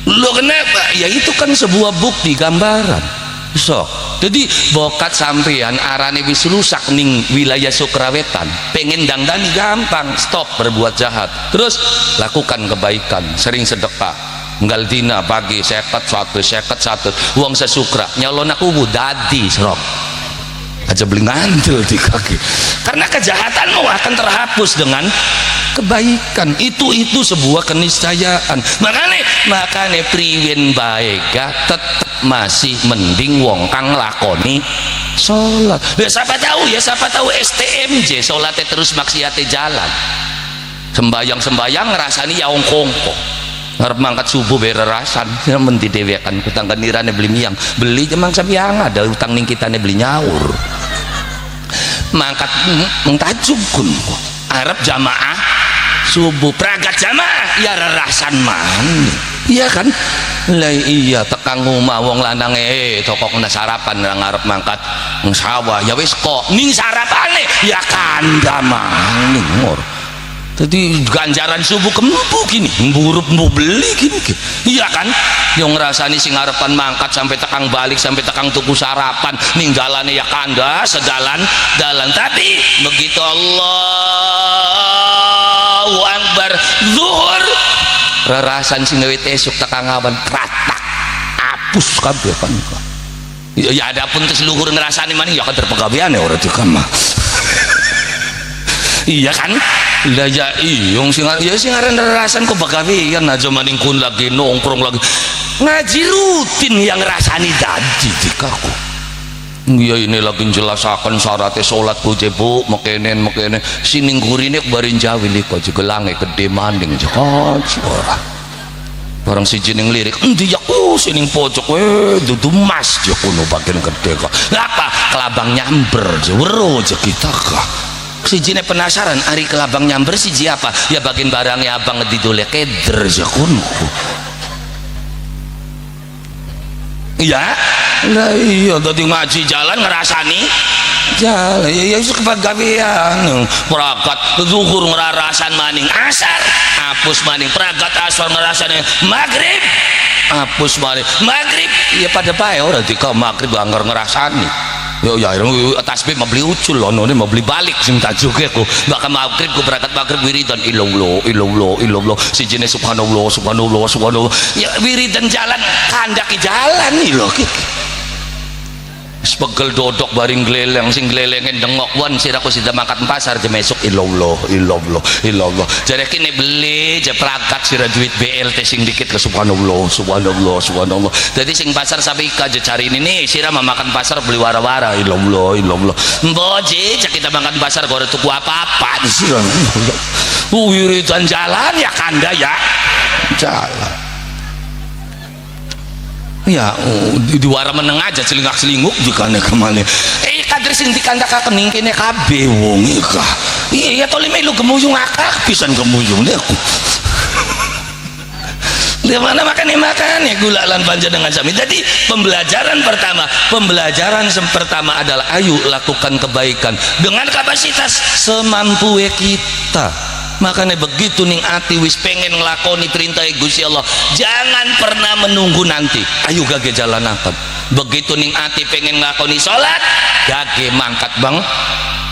lo kenapa? Ya itu kan sebuah bukti gambaran. So, jadi bokat sampean arane wis rusak ning wilayah Sukrawetan, pengen dangdani gampang, stop berbuat jahat, terus lakukan kebaikan, sering sedekah, nggal dina pagi seket satu uang sesukra nyalon aku dadi serok aja beli ngantil di kaki, karena kejahatanmu akan terhapus dengan kebaikan. Itu sebuah keniscayaan. Makanya priwen baik tetap masih mending wong kang lakoni sholat. Ya siapa tahu STMJ sholatnya terus maksiate jalan, sembayang ngerasani yaong kongko ngarep mangkat subuh bererasan menti dewekan kutang kanirane beli miang beli jemang sambiang ada utang ning kitane beli nyaur mangkat mengtajubkun arep jamaah subuh pragat jamaah ya rerasan man iya kan lah iya tekang ngomah wong lanang tokok na sarapan nang arep mangkat sawah ya wis kok ning sarapane ya kandha maning ngor Jadi ganjaran subuh kempu gini, mburup mau beli gini, iya kan? Yang ngerasani sing ngarepan mangkat sampai tekang balik sampai tekang tuku sarapan, ninggalane ya kandas sedalan dalan. Tapi begitu Allahu Akbar zuhur, rerasan sing ngewit esuk tekang awan kratak, apus kabeh kan. Ya ada pun tes luhur ngerasani maning ya kan terpegawean ya ora dikam. Iya kan? Lah ya iyong sing aran rasan kok bagawean aja maning kun lagi nongkrong lagi ngaji rutin yang rasani tadi dikaku. Iya ini lagi jelasaken syaratnya salat boje bu mekenen sining gurine barin jawi liko jegelange gede maning jekot ora. Barang siji ning lirik endi ya sining pojok dudu mas je kuno bagian gede kok. Apa kelabang nyamber je wero je kita kah. Sijine penasaran ari kelabang nyamber siji apa ya bagian barangnya abang didole keder jakunku iya lah iya tadi ngaji jalan ngerasani jalan ya itu kepagawean peragat zuhur ngerasan maning asar hapus maning peragat asar ngerasan maghrib hapus maning maghrib ya pada bae ora dika maghrib anggar ngerasani yo ya tasbih mau beli ucul loh nih mau beli balik sing tajuke ku bakal maghrib ku berangkat maghrib wiridan ilallah si jenis subhanallah ya wiridan jalan kandaki jalan nih loh sepegel dodok baring geleleng sing gelelengin dengok wan siraku sida mangkat pasar je mesuk ilallah jadi kini beli je pragat sira duit BLT sing dikit ke subhanallah jadi sing pasar sampai je cari ini nih sira makan pasar beli wara-wara ilallah mboje cek kita makan pasar gore tuku apa-apa di sira wiridan jalan ya kanda ya jalan ya di wara meneng aja selingak-selinguk jika nek kemana kader sing dikandakaken ning kene kabeh wong iki iya to melu gemuyung akak pisan gemuyung aku di mana makan gula lan panjenengan sami. Jadi pembelajaran pertama adalah ayo lakukan kebaikan dengan kapasitas semampu kita. Makanya begitu ning ati wis pengen ngelakoni perintah Gusti Allah jangan pernah menunggu nanti ayo gage jalanakan. Begitu ning ati pengen ngelakoni sholat gage mangkat bang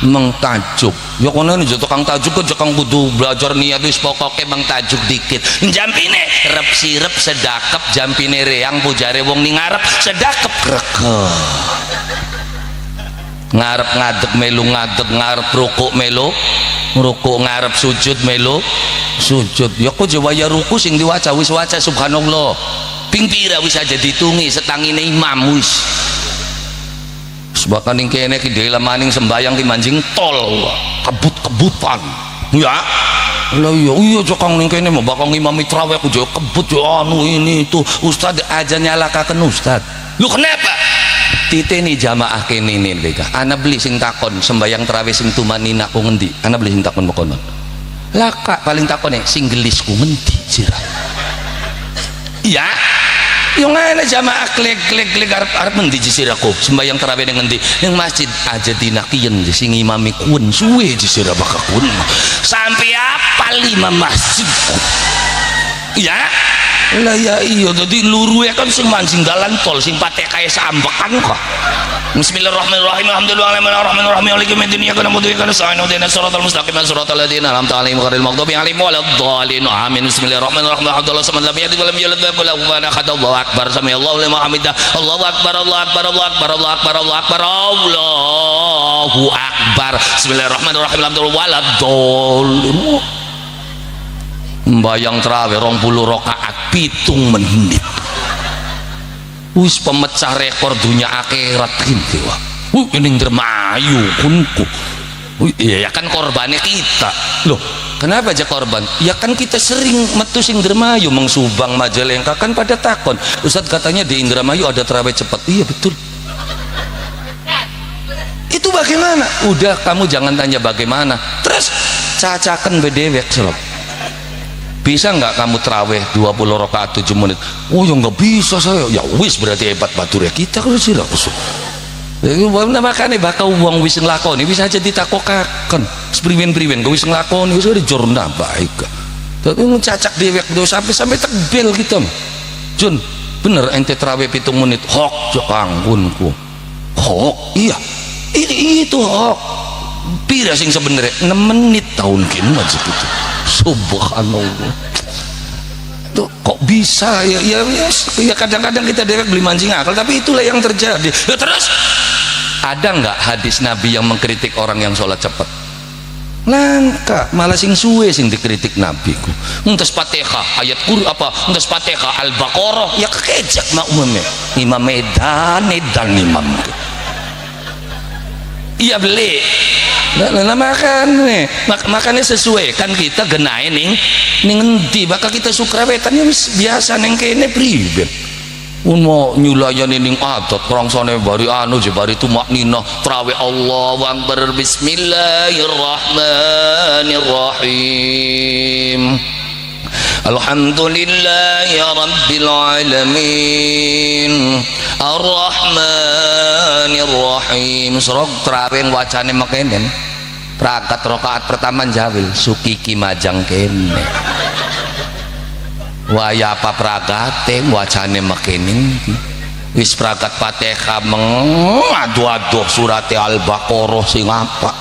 mengtajuk ya kono nih tukang tajuk ke tukang kudu belajar niat wis pokoke bang tajuk dikit jampine rep sirep sedakep jampine reang pujare wong ning ngarep sedakep kreke ngarep ngadeg melu ngadeg ngarep rukuk melu rukuk ngarep sujud melu sujud ya kok jawaya ruku sing diwaca wis waca subhanallah ping pira wis aja ditungi setangine imam wis bahkan ning kene ki dhewe maning sembayang ki manjing tol kebut-kebutan ya lha iya jokang ning kene bakal imam traweh ku yo kebut yo anu ini itu ustaz aja nyalakaken ustaz lu kenapa titeni jamaah kene nih bega ana beli sing takon sembayang traweh sing tumanina ku ngendi ana beli sing takon mekonon laka paling takone sing gelis ku ngendi sira iya yung ana jamaah klik arep ngendi siraku sembayang traweh ning ngendi ning masjid aja dinakiyen sing imami kun suwe sira bakal kun sampai apa 5 masjid ya lah ya iya jadi luruhe kan sing mancing dalan tol sing pate kaya sambekan kok bismillahirrahmanirrahim alhamdulillahirrahmanirrahim maliki yaumiddin iyyaka na'budu wa iyyaka nasta'in ihdinas siratal mustaqim siratal ladzina an'amta 'alaihim ghairil maghdubi 'alaihim waladdallin amin bismillahirrahmanirrahim alhamdulillah samad lam yalid wa lam yulad wa lam yakul lahu ahad Allahu akbar samiallahu liman hamidah Allahu akbar Allahu akbar Allahu akbar Allahu akbar Allahu akbar Allahu akbar bismillahirrahmanirrahim alhamdulillah waladdallin mbayang traweh 20 rakaat 7 menit wis pemecah rekor dunia akhirat gitu ini dermayu kunku iya kan korbannya kita loh kenapa aja korban ya kan kita sering metu sing dermayu mengsubang Majalengka kan pada takon Ustadz katanya di Indramayu ada traweh cepat iya betul itu bagaimana udah kamu jangan tanya bagaimana terus cacakan bedewek selop bisa nggak kamu traweh 20 rakaat 7 menit oh ya nggak bisa saya ya wis berarti hebat baturnya kita kalau sih lah makanya bakal uang wis nglakoni wis aja ditakokaken priwen-priwen kok wis nglakoni wis jurnal baik tapi ngecacak dewek sampai tebel gitu Jun bener ente terawih 7 menit hok jokangkunku hok iya itu hok pira sing sebenarnya 6 menit tahun kini aja gitu subhanallah tuh kok bisa ya kadang-kadang kita dewek beli mancing akal tapi itulah yang terjadi ya, terus ada nggak hadis Nabi yang mengkritik orang yang sholat cepat langka malah sing suwe sing dikritik Nabi ku nges Fatihah ayat Qur'an apa nges Fatihah Al-Baqarah ya kekejak mak umumnya imam edan imam iya beli nah makanya sesuai kan kita genain ning ngendi bakal kita sukrawetan ya biasa neng kene pribet mau nyulayani ning adat krongsone bari anu je bari tumakninah trawe Allahu akbar bismillahirrahmanirrahim alhamdulillahi rabbil alamin arrahmanirrahim serok trawe wacane makenen prakat rakaat pertama jawil sukiki majang kene waya apa pragate wacane makening wis pragat Fatihah aduh surat Al-Baqarah sing apa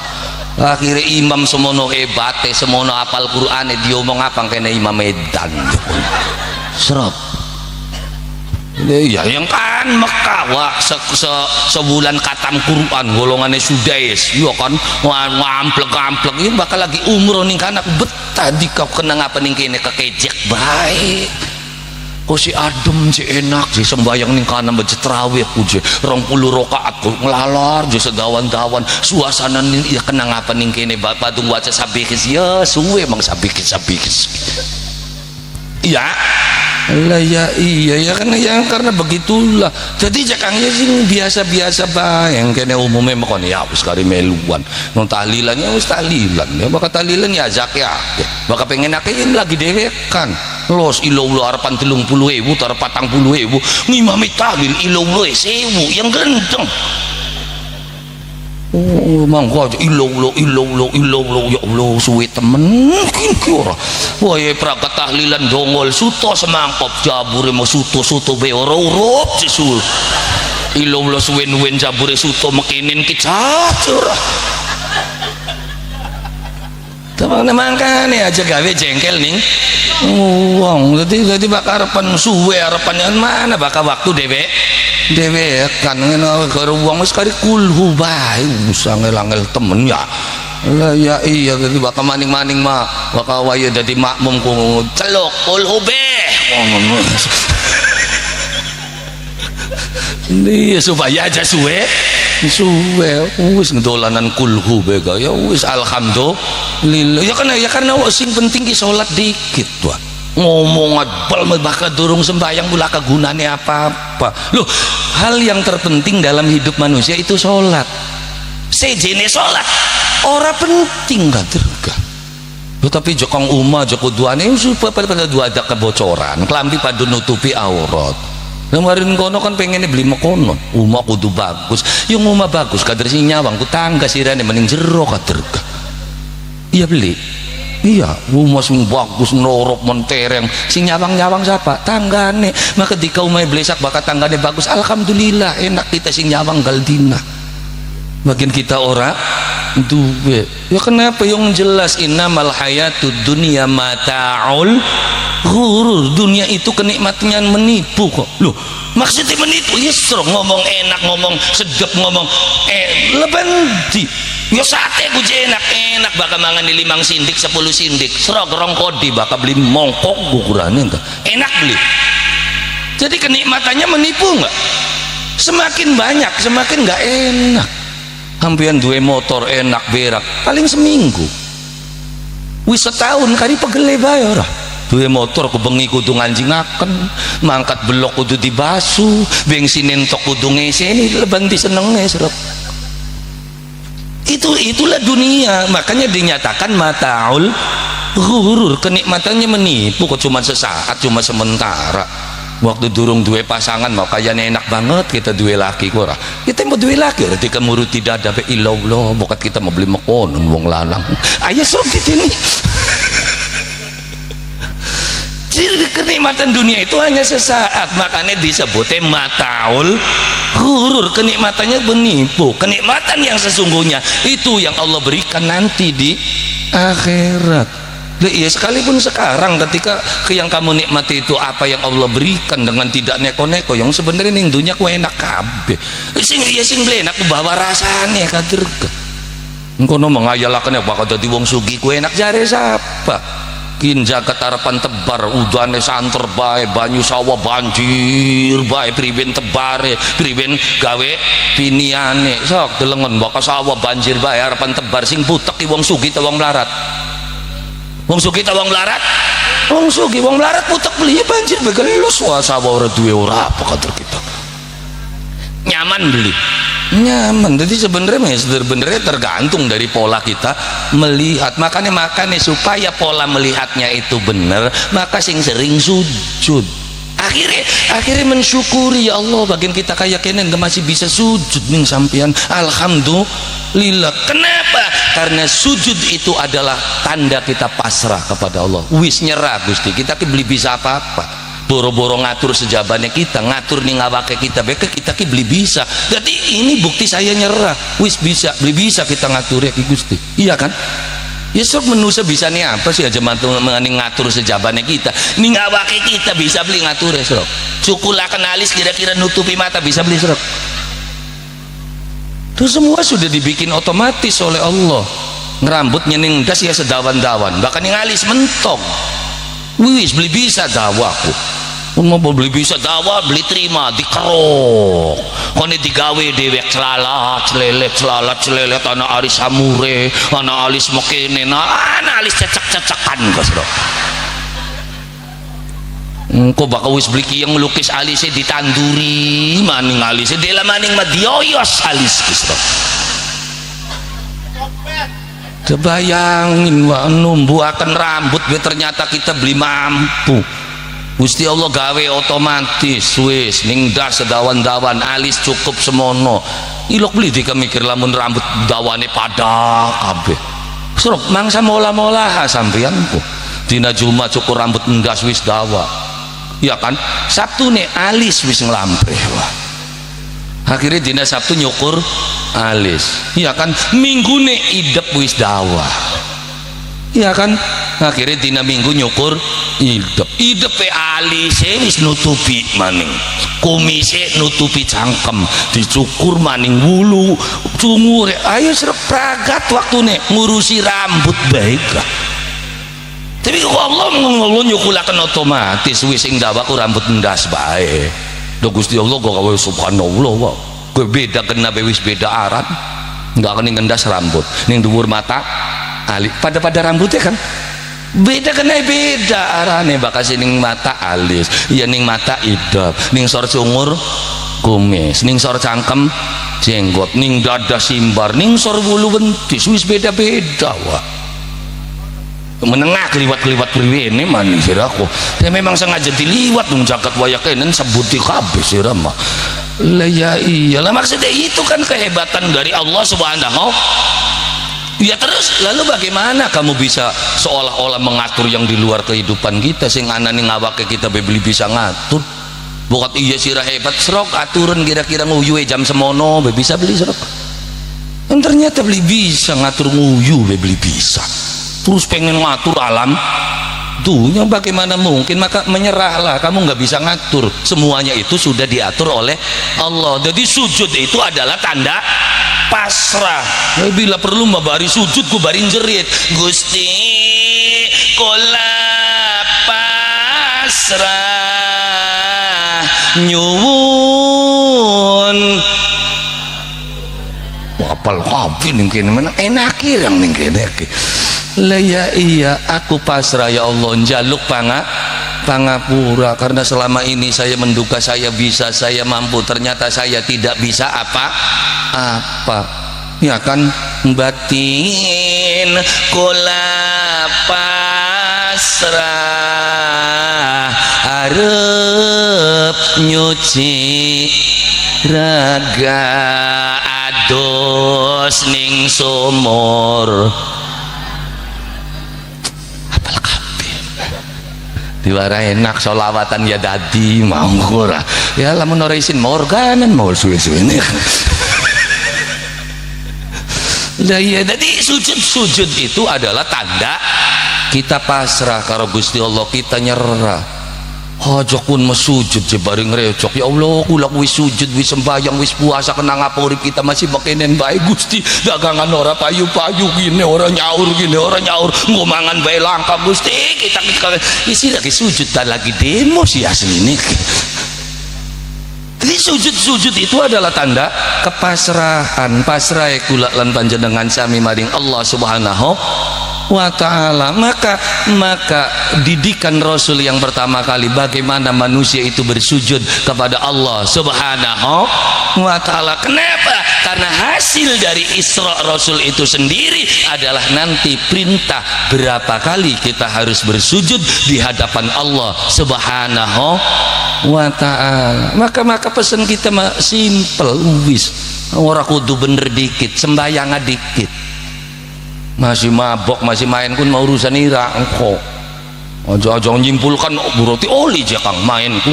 akhirnya imam semono hebate semono apal Qur'ane diomong apa kena imam edan serap ya yang kan Mekah wah sebulan katam Quran golongannya sudais ya kan ngamplek ini bakal lagi umroh nih kan aku betah di kau kena ngapa nih kene kekejek baik kok si adem si enak si sembayang nih kana baca terawih ku je 20 rakaat ku ngelalar je segawan-gawan suasana nih ya kena ngapa nih kene bapak tung baca sabikis ya suwe emang sabikis iya lah ya iya ya karena begitulah jadi jakangnya sih biasa-biasa bayang kene umumnya makon ya wis kari meluan non tahlilan ya wis tahlilan ya bakal tahlilan ya zakat ya bakal pengen akein lagi dewekan los ilau harapan 30.000 tar 40.000 ngimami tahlil ilau 1.000 yang gendeng oh mangko aja ilau ya Allah suwe temen ki ora wah ya pragat tahlilan dongol suto semangkop jabure mau suto be ora urup jisul ilau suwen-wen jabure suto mekinin ki cacur teman makanya aja gawe jengkel nih uang jadi bakal harapan suwe harapan mana bakal waktu dewek kan kalau uang sekali kulhu baik usah ngel-ngel temen ya lah ya iya jadi bakal maning-maning mah bakal waya jadi makmum ku celok kulhu beh ini supaya aja suwe wis ngedolanan kulhu bega ya wis alhamdulillah ya karena sing penting ki salat dikit wah ngomong adbal bakal durung sembahyang mula kegunane apa-apa loh hal yang terpenting dalam hidup manusia itu salat sejene salat ora penting kaderga tapi jokong umah joko duane supaya pada dua ada kebocoran kelambi pada nutupi aurat kemarin kono kan pengennya beli makonon umah kudu bagus yang umah bagus kader si nyawang ku tangga sirane mending jero kaderga iya beli iya rumah sing bagus norok mentereng sing nyawang siapa tanggane maka ketika umay blesak bakal tanggane bagus alhamdulillah enak kita sing nyawang galdina bagian kita ora duwe ya kenapa yang jelas innamal hayatud dunya mata'ul ghurur dunia itu kenikmatan menipu kok loh maksudnya menipu ya ngomong enak ngomong sedep ngomong lebenti ya sate ku enak bakal mangan di 5 sindik 10 sindik serok rong kodi bakal beli mongkok ukurannya enak beli jadi kenikmatannya menipu nggak semakin banyak semakin nggak enak hampian dua motor enak berak paling seminggu wis setahun kali pegele bayar dua motor ku bengi kudu nganjingaken mangkat belok kudu dibasu bensin entok kudu ngisi ini leban disenenge serap itulah dunia makanya dinyatakan mataul ghurur kenikmatannya menipu kok cuma sesaat cuma sementara waktu durung duwe pasangan mau kayaknya enak banget kita duwe laki ora kita mau duwe laki berarti kemurut tidak ada ilallah bukat kita mau beli makonon wong lanang ayo sok gitu nih. Jadi kenikmatan dunia itu hanya sesaat, makanya disebutnya mataul ghurur, kenikmatannya menipu. Kenikmatan yang sesungguhnya itu yang Allah berikan nanti di akhirat. Ya sekalipun sekarang ketika yang kamu nikmati itu apa yang Allah berikan dengan tidak neko-neko yang sebenarnya ning dunia ku enak kabeh. Sing blenak bawa rasane kader. Engko no mengayalaken bakal dadi wong sugih ku enak jare sapa? Jagat harapan tebar udane santer bae banyu sawah banjir bae priben tebare priben gawe piniane sok delengen bakal sawah banjir bae harapan tebar sing butek ki wong sugih ta wong melarat wong sugih ta wong melarat wong sugih wong melarat butek beli banjir begelus sawah ora duwe ora apa kader kita nyaman beli nyaman. Jadi sebenarnya tergantung dari pola kita melihat, makanya supaya pola melihatnya itu benar maka sing sering sujud akhirnya mensyukuri ya Allah bagian kita kayak kenen masih bisa sujud ning sampean alhamdulillah. Kenapa? Karena sujud itu adalah tanda kita pasrah kepada Allah, wis nyerah Gusti kita beli bisa apa-apa boro-boro ngatur sejabane kita ngatur ning awake kita beke kita ki beli bisa. Jadi ini bukti saya nyerah wis bisa beli bisa kita ngatur ya ki Gusti iya kan ya sok manusia bisa nih apa sih aja mengenai ngatur sejabane kita ning awake kita bisa beli ngatur ya sok cukulakan alis kira-kira nutupi mata bisa beli sok itu semua sudah dibikin otomatis oleh Allah. Ngerambutnya ning das ya sedawan-dawan bahkan ning alis mentok wis beli bisa dawaku mau beli bisa dawa beli terima dikerok kone digawe dewek celalat celelet anak alis samure anak alis mokene anak alis cecek-cecekan bosro engko bakal wis beli yang melukis alisnya ditanduri maning alisnya dela maning madioyos alis bosro kebayangin wah numbuh akan rambut ternyata kita beli mampu Gusti Allah gawe otomatis wis ning das sedawan-dawan alis cukup semono ilok beli dika mikir lamun rambut dawane pada kabeh serok mangsa mola-mola sampeyan ku dina Jumat cukur rambut ndas wis dawa ya kan Sabtu nih alis wis nglampreh wah akhirnya dina Sabtu nyukur alis iya kan Minggu nih idep wis dawa iya kan akhirnya dina Minggu nyukur idep alis wis nutupi maning kumise nutupi cangkem dicukur maning wulu cungur ayo serep pragat waktune ngurusi rambut baik lah tapi Allah nyukulakan otomatis wis sing dawaku rambut ndas bae do Gusti Allah kok gawe subhanallah wae kowe beda kena wis beda aran enggak akan ngendas rambut ning dhuwur mata alis pada rambutnya kan beda kena beda arane bakal ning mata alis ya ning mata idep ning sor cungur kumis ning sor cangkem jenggot ning dada simbar ning sor bulu bentis wis beda-beda wah menengah keliwat-keliwat priwene maning siraku ya memang sengaja diliwat nung jagat waya kenen sebuti kabeh sira mah lah ya iyalah maksudnya itu kan kehebatan dari Allah Subhanahu ya. Terus lalu bagaimana kamu bisa seolah-olah mengatur yang di luar kehidupan kita sing anane ngawake kita beli bisa ngatur bukat iya sirah hebat serok aturan kira-kira nguyuhe jam semono bisa beli serok dan ternyata beli bisa ngatur nguyu beli bisa terus pengen ngatur alam dunia bagaimana mungkin maka menyerahlah kamu nggak bisa ngatur semuanya itu sudah diatur oleh Allah. Jadi sujud itu adalah tanda pasrah ya, bila perlu mabari sujud ku barin jerit Gusti kola pasrah nyuwun apal kabeh ning kene men enak irang ning kene lah ya iya aku pasrah ya Allah njaluk pangapura karena selama ini saya menduga saya bisa saya mampu ternyata saya tidak bisa apa ya kan batin kula pasrah arep nyuci raga ados ning sumur apal kabeh diwara enak solawatan ya dadi mau ora ya lamun ora isin mau organan mau suwe-suwe nih lah iya jadi sujud itu adalah tanda kita pasrah karo Gusti Allah, kita nyerah. Aja kun mesujud je bareng recok ya Allah kula wis sujud wis sembayang wis puasa kena ngapuri kita masih makenen bae Gusti dagangan ora payu-payu gini ora nyaur ngomangan bae langka Gusti kita isi lagi sujud dan lagi demo sih asline. Jadi sujud itu adalah tanda kepasrahan pasrah kula lan panjenengan sami maring Allah Subhanahu wa ta'ala. Maka didikan Rasul yang pertama kali bagaimana manusia itu bersujud kepada Allah Subhanahu wa ta'ala. Kenapa? Karena hasil dari Isra Rasul itu sendiri adalah nanti perintah berapa kali kita harus bersujud di hadapan Allah Subhanahu wa ta'ala. Maka pesan kita simple wis ora kudu bener dikit sembayang dikit masih mabok masih main pun mau urusan ira engko aja nyimpulkan berarti oli aja kang main ku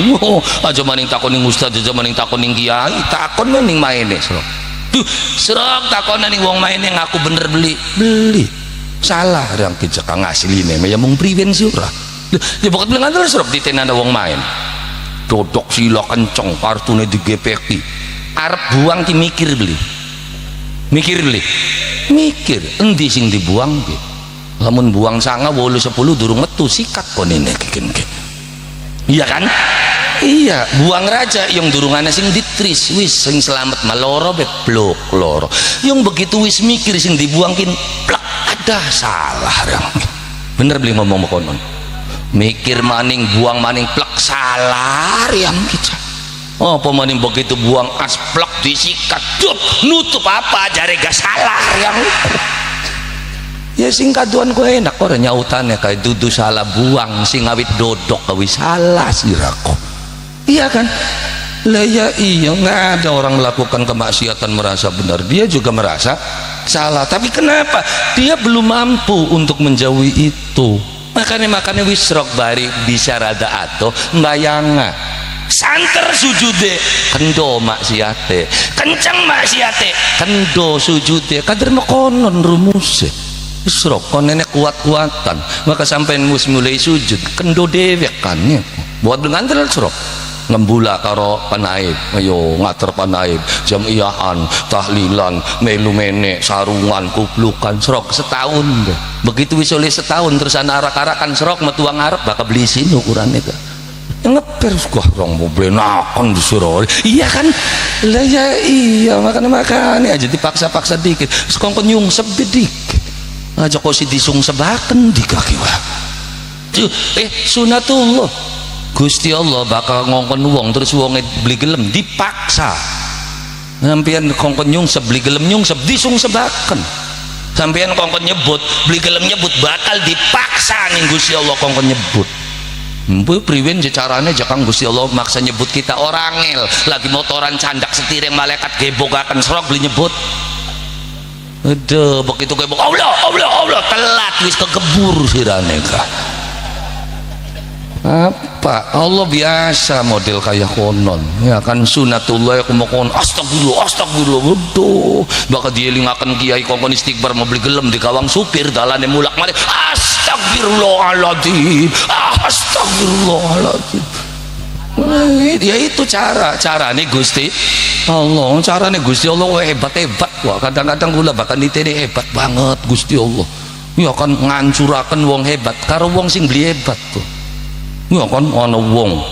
aja maning takon ning ustaz aja maning takon ning kiai takon ning maine serok tuh serok takon ning wong maine ngaku bener beli salah yang kita kang asline ya mung priwen sih ora ya pokok bilang antar serok ditenana wong main dodok sila kenceng kartune digepeki arep buang ki mikir mikir endi sing dibuang ki lamun buang sanga 8 10 durung metu sikat konene kene iya kan iya buang raja yang durungane sing ditris wis sing selamat maloro blok loro yang begitu wis mikir sing dibuangkin plak ada salah yang bener beli ngomong konon mikir maning buang maning plak salah yang kita oh pemaning begitu buang asplak disikat dup nutup apa jare gak salah yang ya sing kaduan ku enak orang nyautannya kayak dudu salah buang sing awit dodok kawi salah sirako iya kan lah ya iya nggak ada orang melakukan kemaksiatan merasa benar dia juga merasa salah tapi kenapa dia belum mampu untuk menjauhi itu makanya wisrok bari bisa rada atau mbayanga santer sujude kendo maksiate kenceng maksiate kendo sujude kader konon rumuse isrok konene kuat-kuatan maka sampai mus mulai sujud kendo dewek kan ya buat dengan terus isrok ngembula karo panaib ayo ngater panaib jamiahan tahlilan melu menek sarungan kuplukan serok setahun deh begitu wis oleh setahun terus arak-arakan serok metuang arep bakal beli sini ukurannya kan ngeper gua orang mau benakan disuruh iya kan lah ya iya makanya aja dipaksa-paksa dikit sekongkon nyungsep dikit aja kau si disungsebaken di kaki wah sunatullah Gusti Allah bakal ngongkon wong terus wongnya beli gelem dipaksa sampean kongkon nyungsep beli gelem nyungsep disungsebaken sampean kongkon nyebut beli gelem nyebut bakal dipaksa nih Gusti Allah kongkon nyebut mbok priwen carane jakang Gusti Allah maksa nyebut kita orangel lagi motoran candak setir yang malaikat gebogakan serok beli nyebut aduh begitu gebok Allah telat wis kegebur sirane kah apa Allah biasa model kayak konon ya kan sunatullah aku mau kon astagfirullah waduh bakal dielingaken kiai kongkon istighbar mau beli gelem di kawang supir dalane mulak malik astagfirullahaladzim ya itu carane Gusti Allah hebat wah kadang-kadang gula bahkan ditene hebat banget Gusti Allah ya kan ngancuraken wong hebat karo wong sing beli hebat tuh ya kan ana wong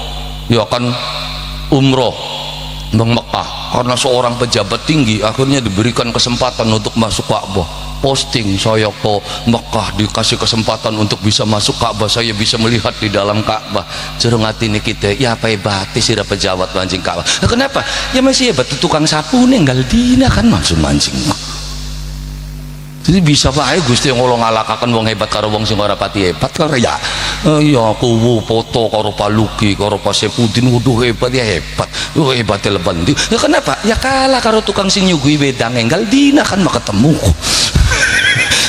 ya kan umroh nang Mekah karena seorang pejabat tinggi akhirnya diberikan kesempatan untuk masuk Ka'bah posting saya ke Mekah dikasih kesempatan untuk bisa masuk Ka'bah saya bisa melihat di dalam Ka'bah jereng atine kita ya apa hebat sira pejabat mancing Ka'bah nah, kenapa ya masih hebat tukang sapu ninggal dina kan maksud mancing Jadi bisa bae Gusti ngolong ngalakaken wong hebat karo wong sing ora pati hebat karo ya. Ya kuwu foto karo Paluki karo Pak Sepudin wuduh hebat ya hebat. Hebat leban. Ya kenapa? Ya kalah karo tukang sing nyugui wedang enggal dina kan mah ketemu.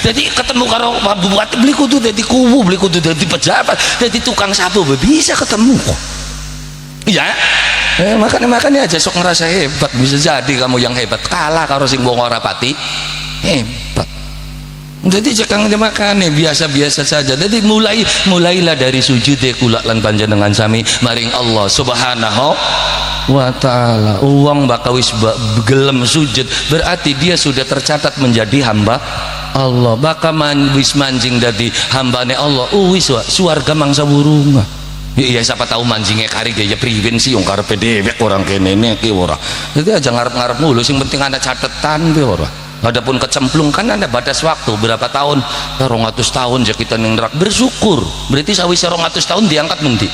Jadi ketemu karo Pak Bupati beli kudu dadi kuwu, beli kudu dadi pejabat, dadi tukang sapu bisa ketemu kok. Ya. Makanya aja sok ngerasa hebat, bisa jadi kamu yang hebat kalah karo sing wong ora pati hebat. Jadi jangan makanya biasa-biasa saja. Jadi mulailah dari sujud kula lan panjenengan sami maring Allah Subhanahu wa ta'ala. Uang bakal wis gelem sujud berarti dia sudah tercatat menjadi hamba Allah. Bakal wis manjing dari hambane Allah. Wis suarga mangsa burunga. Iya siapa tahu manjingnya kari gaya priwen sih yang karepe dewek orang kene iki ora. Jadi aja ngarep-ngarep mulu sing penting ada catatan ge ora. Adapun kecemplung kan ada batas waktu berapa tahun, 200 tahun ya kita ning neraka bersyukur berarti sawise 200 tahun diangkat nanti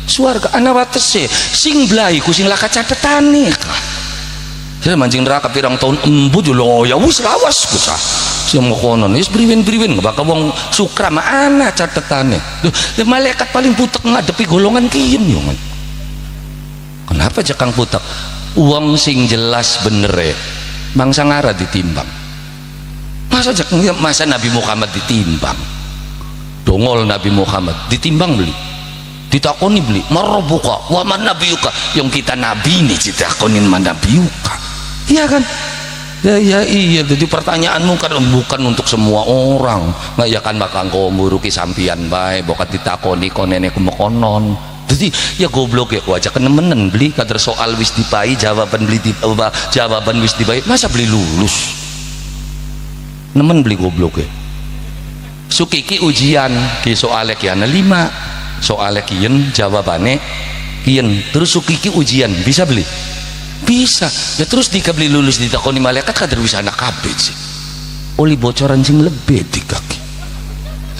swarga ana watese sing blaiku sing laka catetane saya mancing neraka pirang tahun embu lho ya wis lawas kusah sing konon wis priwen-priwen bakal wong sukra mah ana catetane lho malaikat paling putek ngadepi golongan kiyen yo kenapa jakang putek uang sing jelas bener ya bangsa ngara ditimbang masa Nabi Muhammad ditimbang dongol Nabi Muhammad ditimbang beli ditakoni beli marabbuka wa man nabiyuka yang kita nabi ini ditakonin man nabiyuka iya kan ya iya jadi pertanyaanmu kan bukan untuk semua orang nggak ya kan bakal kau muruki sampian bae bokat ditakoni konene kumekonon jadi ya goblok ya aja kenemenen beli kader soal wis dipai jawaban beli jawaban wis dipai masa beli lulus nemen beli goblok ya sukiki ujian ki soalnya kiana 5 soalnya kian jawabannya kian terus sukiki ujian bisa beli bisa ya terus jika beli lulus ditakoni malaikat kader bisa anak kabeh sih oli bocoran sing lebih di kaki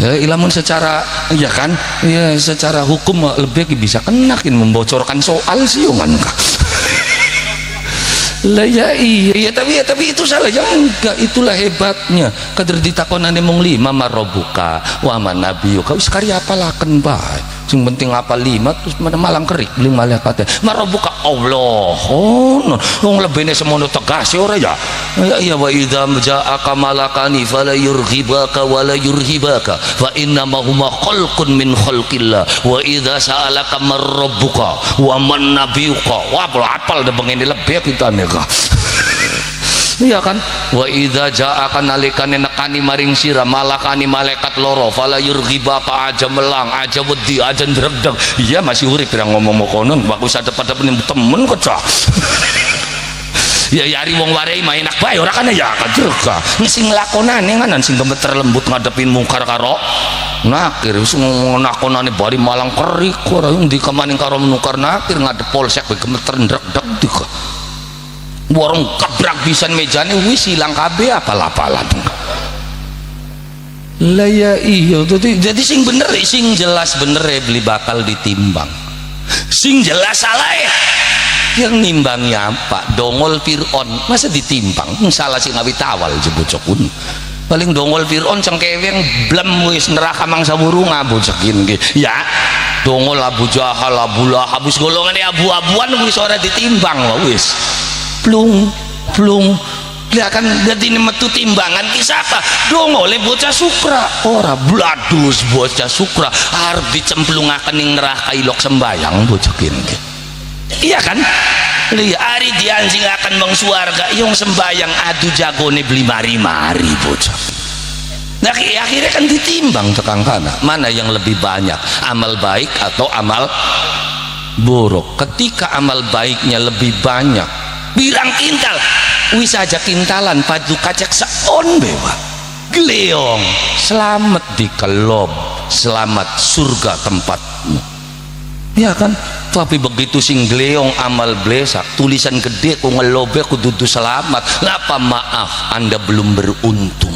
ya ilamun secara ya kan ya secara hukum lebih bisa kenakin membocorkan soal sih kan lah ya iya tapi itu salah ya enggak itulah hebatnya kader ditakonane mung 5 marobuka wa man nabiyuka wis karya apalaken bae sing penting apa 5 terus malang kerik beli malaikate marobuka Allah wong lebene semono tegas ora ya ya wa idza ja'aka malakani fala yurghibaka wala yurhibaka fa inna ma huma khalqun min khalqillah wa idza sa'alaka marabbuka wa man nabiyuka wah apal de bengene lebih kita nih iya kan wa idza ja'aka nalikane nekani maring sira malakani malaikat loro fala yurghibaka aja melang aja wedi aja ndregdeg iya masih urip pirang ngomong konon bagus ada pada temen kok cah ya yari wong warai mah enak bae ora kan ya kadrega sing lakonane nganan sing gemeter lembut ngadepin mungkar karo nakir wis ngakonane bari malang kerik ora yang dikamaning karo menukar nakir ngadep polsek gemeter ndregdeg dik warung kabrak pisan mejane wis ilang kabeh apal-apalan lah ya iya jadi sing bener sing jelas bener ya beli bakal ditimbang sing jelas salah ya yang nimbangnya apa dongol Fir'aun masa ditimbang salah sing ngawi tawal jebocokun paling dongol Fir'aun cengkeweng blem wis neraka mangsa burunga bocekin ya dongol Abu Jahal Abu Lahab wis golongane abu-abuan wis ora ditimbang wis plung dia akan jadi metu timbangan kisah apa dong oleh bocah sukra ora bladus bocah sukra harus dicemplungaken ning neraka ilok sembayang bocah kene iya kan li ari dianjing akan bang suarga yang sembayang adu jagone beli mari-mari bocah nah akhirnya kan ditimbang tekang kana mana yang lebih banyak amal baik atau amal buruk ketika amal baiknya lebih banyak bilang kintal wis aja kintalan padu kacek saon bewa gleong selamat di kelob selamat surga tempatmu ya kan tapi begitu sing gleong amal blesak tulisan gede ku ngelobe ku dudu selamat ngapa maaf anda belum beruntung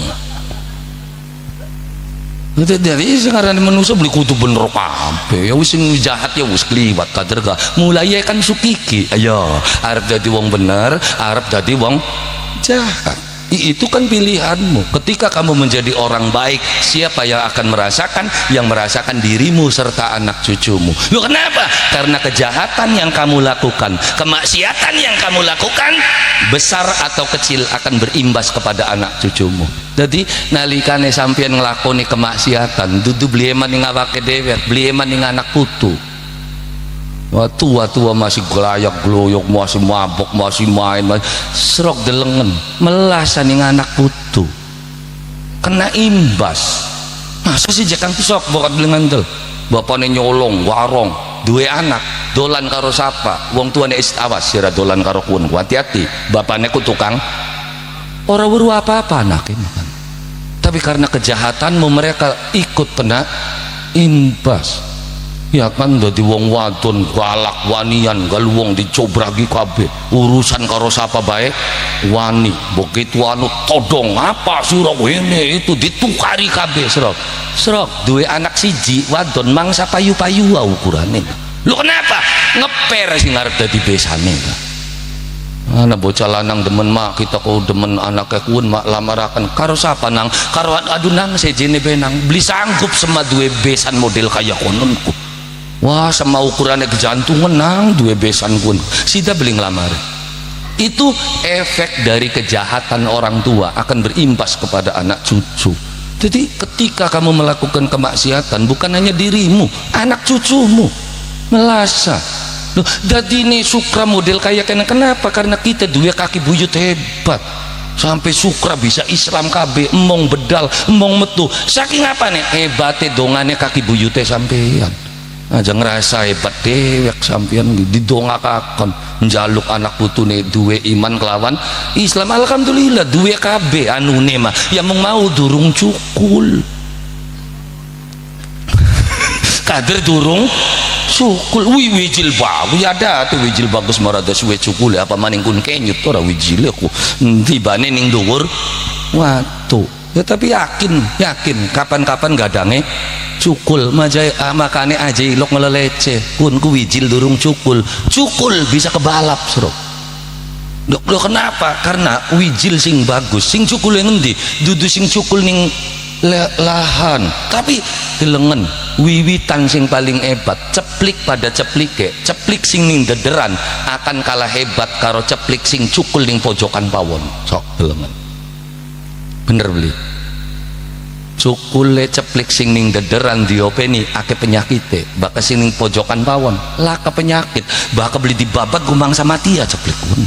dari sekarang manusia beli kutu bener kabeh ya wis sing jahat ya wis kliwat kaderga mulai kan sukiki ayo arep dadi wong bener arep dadi wong jahat Itu kan pilihanmu. Ketika kamu menjadi orang baik, siapa yang akan merasakan? Yang merasakan dirimu serta anak cucumu. Loh, kenapa? Karena kejahatan yang kamu lakukan, kemaksiatan yang kamu lakukan, besar atau kecil akan berimbas kepada anak cucumu. Jadi nalikane sampeyan nglakoni kemaksiatan, dudu beli eman ning awake dhewe, beli eman ning anak putu. Wah, tua masih gelayak gloyok, masih mabok, masih main, serok delengen, melasan ning anak putu, kena imbas. Masa sih jakang sok bokat delengandel, bapaknya nyolong warung, dua anak dolan karo sapa, wong tuane awas sira dolan karo kun, hati-hati, bapaknya ku tukang ora weruh apa-apa anaknya kan. Tapi karena kejahatanmu mereka ikut kena imbas. Ya kan, dadi wong wadon galak wanian galuwong dicobragi kabeh, urusan karo sapa bae wani, begitu anu todong apa sira ini itu ditukari kabeh. Serok duwe anak siji wadon mangsa payu-payu wae ukurane. Lu kenapa ngeper sing arep dadi besane? Anak bocah lanang demen mak kita kau demen anaknya kun mak lamarakan karo sapa nang karo adunang sejene benang beli sanggup sama duwe besan model kaya kononku. Wah, sama ukurannya kejantungan nang dua besan pun sida beli ngelamar. Itu efek dari kejahatan orang tua akan berimbas kepada anak cucu. Jadi ketika kamu melakukan kemaksiatan, bukan hanya dirimu, anak cucumu melasa. Loh, jadi ini Sukra model kayak kenapa? Karena kita dua kaki buyut hebat, sampai Sukra bisa Islam KB, emong bedal, emong metu. Saking apa nih hebatnya dongannya kaki buyutnya sampean. Aja ngerasa hebat dewek sampean didongakaken njaluk anak putune duwe iman kelawan Islam. Alhamdulillah duwe KB anune mah ya mau durung cukul kader durung cukul wijil bagus ya ada tuh wijil bagus marada suwe cukul apa maning kun kenyut ora wijil aku tibane ning dhuwur watu ya. Tapi yakin kapan-kapan gadange cukul makane aja ilok ngelelece kun ku wijil durung cukul bisa kebalap serok. Loh kenapa? Karena wijil sing bagus sing cukul yang ngendi dudu sing cukul ning lahan tapi dilengen wiwitan sing paling hebat ceplik pada ceplike ceplik sing ning dederan akan kalah hebat karo ceplik sing cukul ning pojokan pawon sok dilengen bener beli cukule ceplik sing ning dederan diopeni ake penyakite baka sing ning pojokan pawon laka penyakit baka beli dibabat gumangsa mati ya ceplik pun.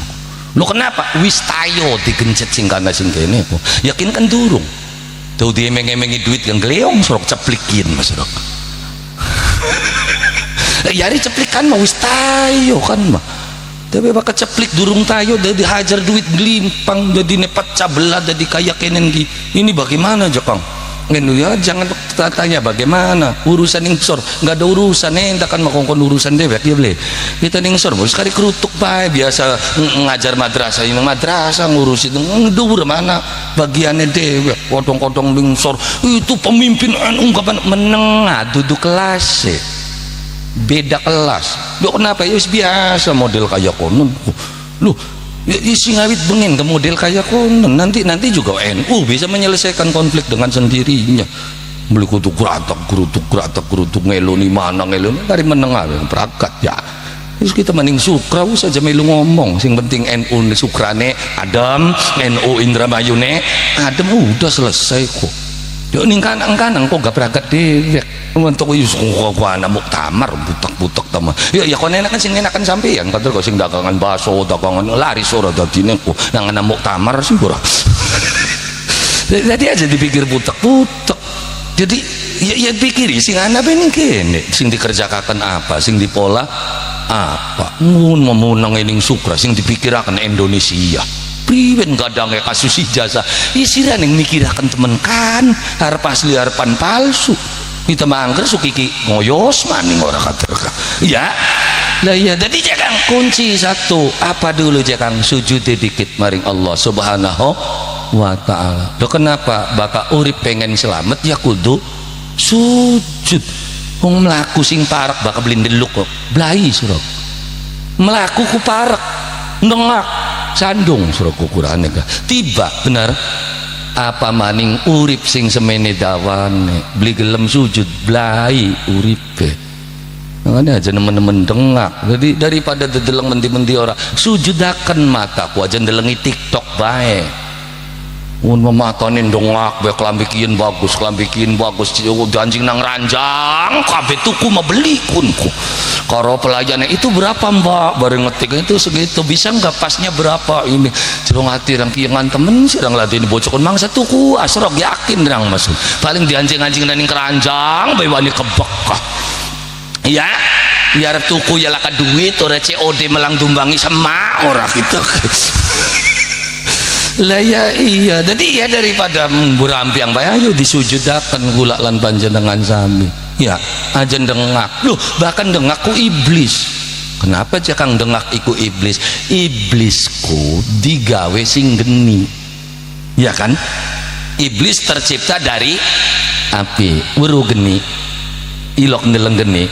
Lo kenapa wis tayo digencet sing kana sing kene kok yakin kan durung tuh dia mengemengi duit yang geleong sorok ceplikin mas sorok yari ceplikan mah wis tayo kan mah tapi baka ceplik durung tayo jadi hajar duit gelimpang jadi nepecah belah jadi kayak kenen ini bagaimana Jepang ya jangan tanya bagaimana urusan ningsor nggak ada urusan kan makongkon urusan dewek ya boleh kita ningsor mau sekali kerutuk baik biasa ngajar madrasah ini madrasah ngurusin ngedur mana bagiannya dewek kodong-kodong ningsor itu pemimpin ungkapan menengah duduk kelas beda kelas lo kenapa ya biasa model kayak konon lu isi ngawit bengen ke model kayak konon nanti juga NU bisa menyelesaikan konflik dengan sendirinya beli kutuk gerutuk ngeloni mana ngeloni dari menengah perangkat ya terus kita mending Sukra saja melu ngomong sing penting NU Sukrane Adam NU Indramayune Adam udah selesai kok yuk ning kanang kok gak berangkat dewek untuk kok anak muktamar butek tamah ya kon enakan sing enakan sampean kadang kok sing dagangan bakso dagangan laris ora dadine kok nang anak muktamar sih ora jadi aja dipikir butek jadi ya pikiri sing anak bening kene sing dikerjakan apa sing dipola apa memunang ening Sukra sing dipikirakan Indonesia priwen gadangnya kasus ijazah isiran yang mikirakan temen kan harap asli harapan palsu kita mangker sukiki ngoyos maning orang kata ya lah ya jadi jangan kunci satu apa dulu jangan sujud dikit maring Allah subhanahu wa ta'ala. Lo kenapa baka urip pengen selamat ya kudu sujud wong melaku sing parak baka beli deluk kok belai surok melaku ku parak nengak sandung surah kukurane tiba bener apa maning urip sing semene dawane beli gelem sujud blai uripe makanya aja nemen-nemen dengak jadi daripada dedeleng menti-menti ora sujudaken mataku aja ndelengi TikTok bae mematonin dongak bae kelambi kieu bagus anjing nang ranjang kabeh tuku mah beli kunku karo pelayannya itu berapa mbak bareng ngetik itu segitu bisa nggak pasnya berapa ini jerong hati rang kiangan temen sirang ladeni bocokon mangsa tuku asrok yakin rang masuk paling dianjing-anjing naning keranjang bae wani kebekah ya biar tuku ya laka duit ora COD melang dumbangi sama ora gitu lah ya iya jadi ya daripada burampiang bae ayo disujudaken kula lan panjenengan sami ya aja dengak loh bahkan dengak ku iblis kenapa cakang dengak iku iblisku digawe sing geni ya kan iblis tercipta dari api weruh geni ilok ndeleng geni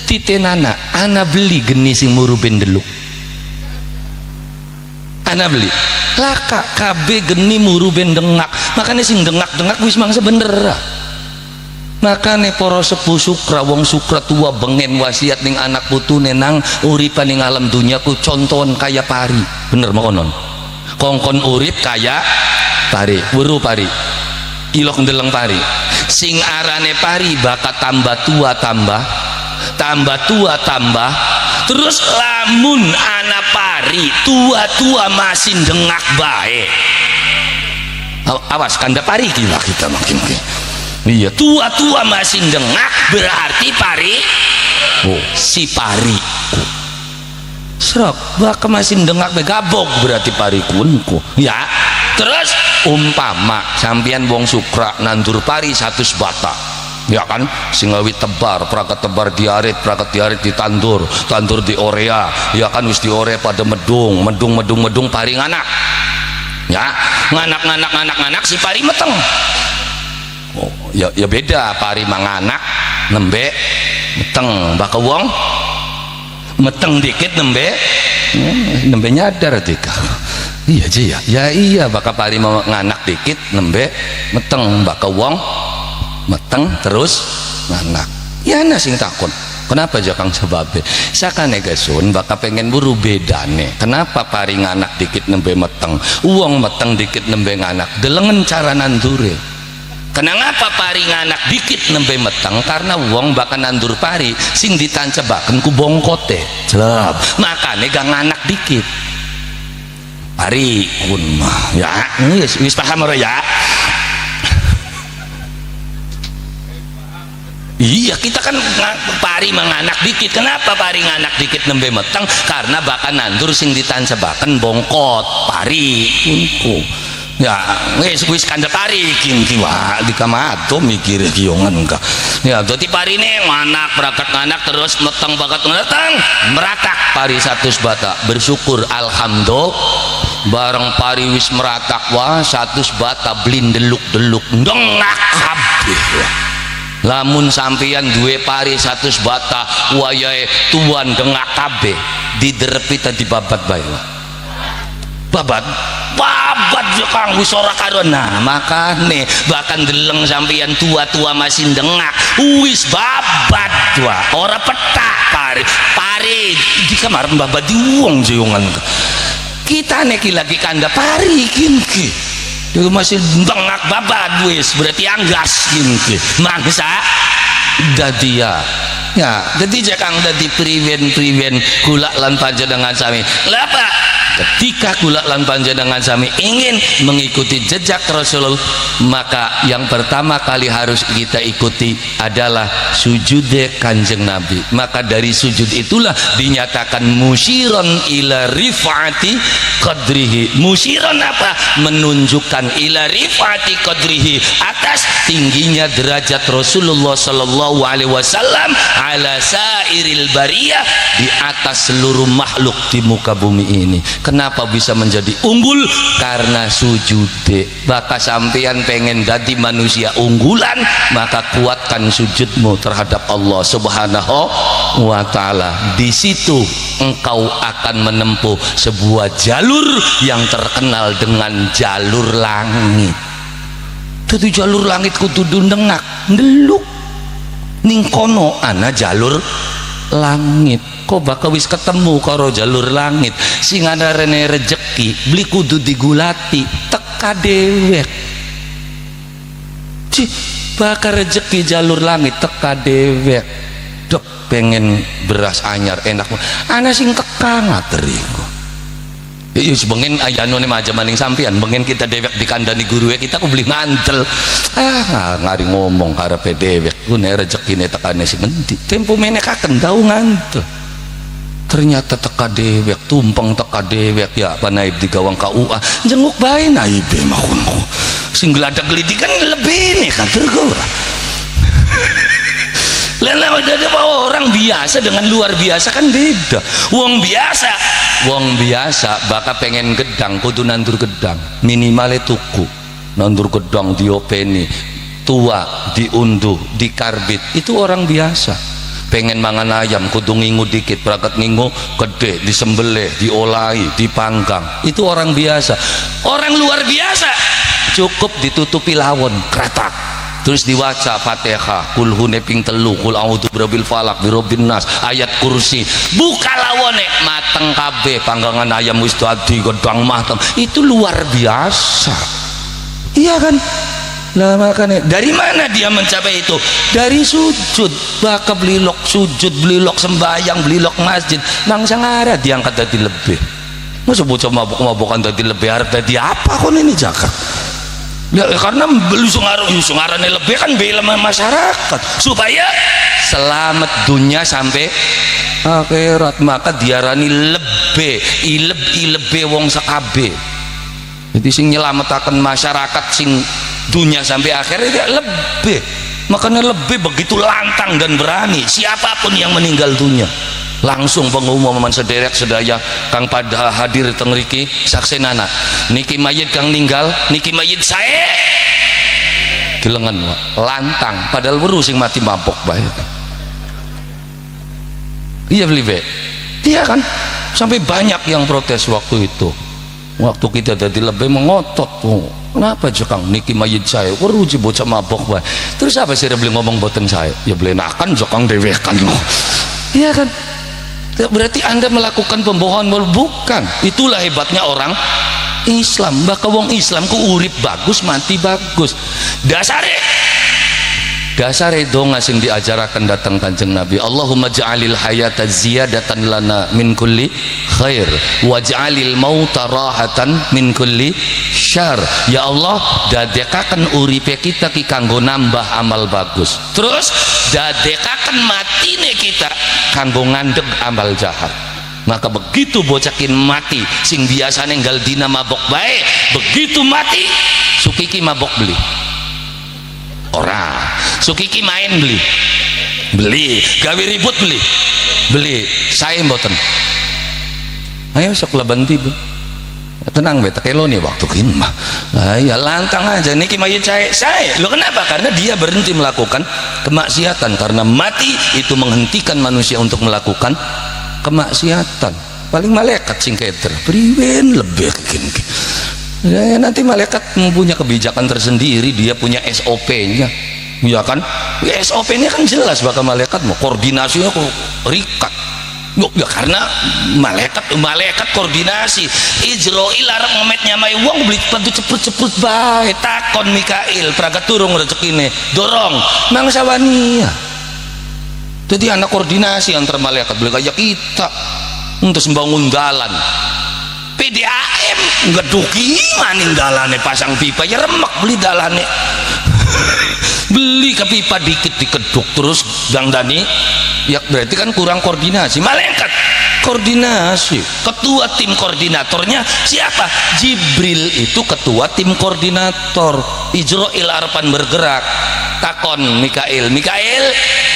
titenana ana beli geni sing muruben deluk ana beli laka KB geni muruben dengak makanya sing dengak-dengak wis mangsa bener makanya para sepuh sukra wong sukra tua bengen wasiat ning anak putune nang uripan ning alam dunia ku contohan kaya pari bener makonon kongkon urip kaya pari weruh pari ilok ndeleng pari sing arane pari bakat tambah tua terus lamun anak pari tua masih dengak baik awas kanda pari kita makin iya tua masih dengak berarti pari si pari serok baka masih dengak begabok berarti pari kunku ya terus umpama sampian wong sukra nandur pari 100 bata ya kan singawi tebar prakat tebar diarit prakat diarit ditandur tandur di orea ya kan wis di orea pada medung pari nganak ya nganak si pari meteng ya beda pari manganak nembe meteng baka wong meteng dikit nembe nyadar dika iya aja ya iya baka pari nganak dikit nembe meteng baka wong meteng terus nganak ya ana sing takon kenapa jakang sebabnya sakane gasun baka pengen buru bedane kenapa pari nganak dikit nembe meteng uang meteng dikit nembe nganak delengen cara nandure kenapa pari nganak dikit nembe meteng karena uang baka nandur pari sing ditancebaken ku bongkote jelab makane gak nganak dikit pari kun mah ya wis paham ora ya iya kita kan pari menganak dikit kenapa pari nganak dikit nembe meteng karena bakal nandur sing ditancebaken bongkot pari unku ya wis kandel pari kiwa di kamato mikir kiongan ka ya dadi parine nganak berakat nganak terus meteng bakat meteng meratak pari 100 bata bersyukur alhamdulillah bareng pari wis meratak wah 100 bata blindeluk dengak kabeh lamun sampeyan duwe pari 100 bata wayahe tuan dengak kabeh diderepi tadi babat bae babat yo kang wis ora karona makane bahkan deleng sampeyan tua masih dengak wis babat tua ora petak pari di kamar babat di wong jeyongan kita neki lagi kanda pari kinki dia masih dengak babat wis berarti anggas gini mangsa dadi ya jadi jakang dadi priwen kula lan panjenengan sami lapa ketika kula lan panjenengan sami ingin mengikuti jejak Rasul maka yang pertama kali harus kita ikuti adalah sujud Kanjeng Nabi maka dari sujud itulah dinyatakan musyiron ila rifati qadrihi musyiron apa menunjukkan ila rifati qadrihi atas tingginya derajat Rasulullah sallallahu alaihi wasallam ala sairil bariyah di atas seluruh makhluk di muka bumi ini Kenapa bisa menjadi unggul? Karena sujude. Maka sampean pengen jadi manusia unggulan, maka kuatkan sujudmu terhadap Allah Subhanahu wa ta'ala. Di situ engkau akan menempuh sebuah jalur yang terkenal dengan jalur langit. Itu jalur langit kudu dengak ndeluk ning kono ana jalur langit. Kok bakal wis ketemu karo jalur langit sing ana rene rejeki beli kudu digulati teka dewek. Cih, bakal rejeki jalur langit teka dewek. Dok pengen beras anyar enak ana sing teka ngateriku. Iya sebengen ayano nih maja maning sampian bengen kita dewek dikandani guru kita aku beli ngantel ngari ngomong karepe dewek ku nek rezekine tekane sing endi tempo menek akan tau ngantel ternyata teka dewek tumpeng teka dewek ya apa naib di gawang KUA jenguk bae naibe makunku sing geladak gelidikan lebih nih kan tergora lelewat ada orang biasa dengan luar biasa kan beda. Wong biasa bakal pengen gedang kudu nandur gedang minimalnya tuku nandur gedang diopeni tua diunduh dikarbit itu orang biasa. Pengen mangan ayam kudu ngingu dikit berangkat ngingu gede disembelih diolahi dipanggang itu orang biasa. Orang luar biasa cukup ditutupi lawon kratak terus dibaca Fatihah kul hune ping telu kul a'udzu birabbil falak birabbin nas ayat kursi buka lawone mateng kabeh panggangan ayam wis dadi gedang mateng itu luar biasa. Iya kan? Lah makanya dari mana dia mencapai itu? Dari sujud. Baka belilok sujud, belilok sembahyang, belilok masjid mangsa ngara diangkat dadi lebih. Masa bocah mabuk-mabukan dadi lebih arep dadi apa kon ini jakak? Ya, karena sungarane lebih kan bela masyarakat supaya selamat dunia sampai akhirat maka diarani lebih ilebe wong sakabe. Jadi sing nyelametaken masyarakat sing dunia sampai akhirat ya lebih. Makanya lebih begitu lantang dan berani siapapun yang meninggal dunia langsung pengumuman sederek sedaya kang pada hadir teng mriki saksenana niki mayit kang ninggal niki mayit saya gelengan lantang padahal weru sing mati mabok bae. Iya beli be dia kan sampai banyak yang protes waktu itu waktu kita jadi lebih mengotot tuh kenapa jekang niki mayit saya weru bocah mabok bae terus apa sih beli ngomong boten saya ya beli nakan jekang dewekan iya kan. Berarti Anda melakukan pembohongan bukan. Itulah hebatnya orang Islam. Bahkan wong Islam ku urip bagus mati bagus. Dasare donga sing diajarakan datang Kanjeng Nabi Allahumma ja'alil hayata ziyadatan lana min kulli khair waj'alil mauta rahatan min kulli syar. Ya Allah dadekaken uripe kita ki kanggo nambah amal bagus terus dadekaken matine kita kanggo ngandeg amal jahat. Maka begitu bocakin mati sing biasa nenggal dina mabok baik begitu mati sukiki mabok beli orang sukiki main beli gawe ribut beli saya mboten ayo sok leban tiba tenang beta kelo nih waktu kini mah ya lantang aja niki mayit saya lo kenapa karena dia berhenti melakukan kemaksiatan karena mati itu menghentikan manusia untuk melakukan kemaksiatan paling malaikat sing keter priwen lebih ya, nanti malaikat mempunyai kebijakan tersendiri dia punya SOP-nya ya kan ya, SOP-nya kan jelas bakal malaikat mau koordinasinya kok rikat ya karena malaikat koordinasi Ijroil arep ngometnya mai wong beli bantu cepet-cepet bae takon Mikail praga turung rezekine dorong mangsa wania jadi anak koordinasi antar malaikat beli kayak kita untuk membangun dalan PDAM ngeduki maning dalane pasang pipa ya remek beli dalane beli ke pipa dikit dikeduk terus dangdani ya berarti kan kurang koordinasi malaikat koordinasi ketua tim koordinatornya siapa Jibril itu ketua tim koordinator Ijroil Arpan bergerak takon Mikail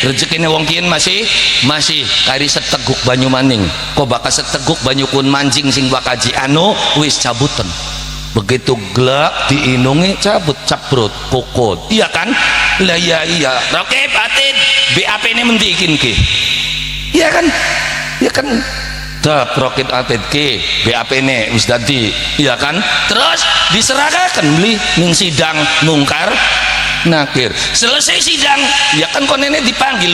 rezekine wong kiyen masih kari seteguk banyu maning kok bakal seteguk banyu kun manjing sing bakaji anu wis cabutan begitu gelap diinungi cabut caprut kokot iya kan lah iya oke batin BAP ini mentikin ke iya kan dah roket atid ke BAP ini wis dadi iya kan terus diserahkan beli ning sidang mungkar nakir selesai sidang ya kan konene dipanggil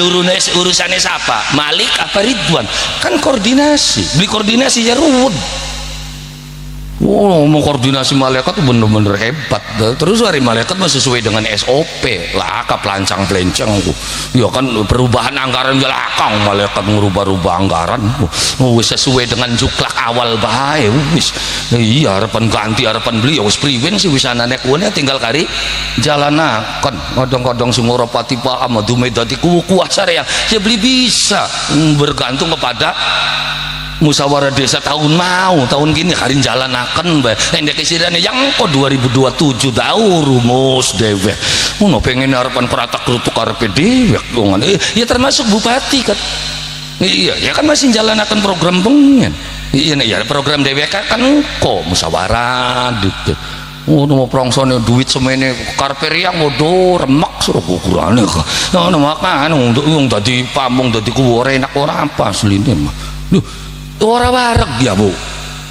urusannya siapa Malik apa Ridwan kan koordinasi beli koordinasi ya ruwet. Mau koordinasi malaikat tuh bener-bener hebat. Terus hari malaikat mah sesuai dengan SOP lah pelancang pelencang ya kan perubahan anggaran belakang malaikat merubah-rubah anggaran wis sesuai dengan juklak awal bae wis iya harapan ganti harapan beli wis priwen sih wis anane kuwi tinggal kari jalanaken kadang-kadang sing ora pati paham dume dadi kuasa ya beli bisa bergantung kepada musyawarah desa tahun gini harin jalan akan endek isirane yang kok 2027 tahu rumus dewek mau pengen harapan peratak kerutuk karepe dewek ya termasuk bupati kan iya ya kan masih jalan akan program pengen iya program dewek kan kok musyawarah dikit mau prongsone duit semene karepe riang modo remek suruh ukurane kok makan untuk yang tadi pamung tadi kuwore enak ora apa asline mah orang wareg ya bu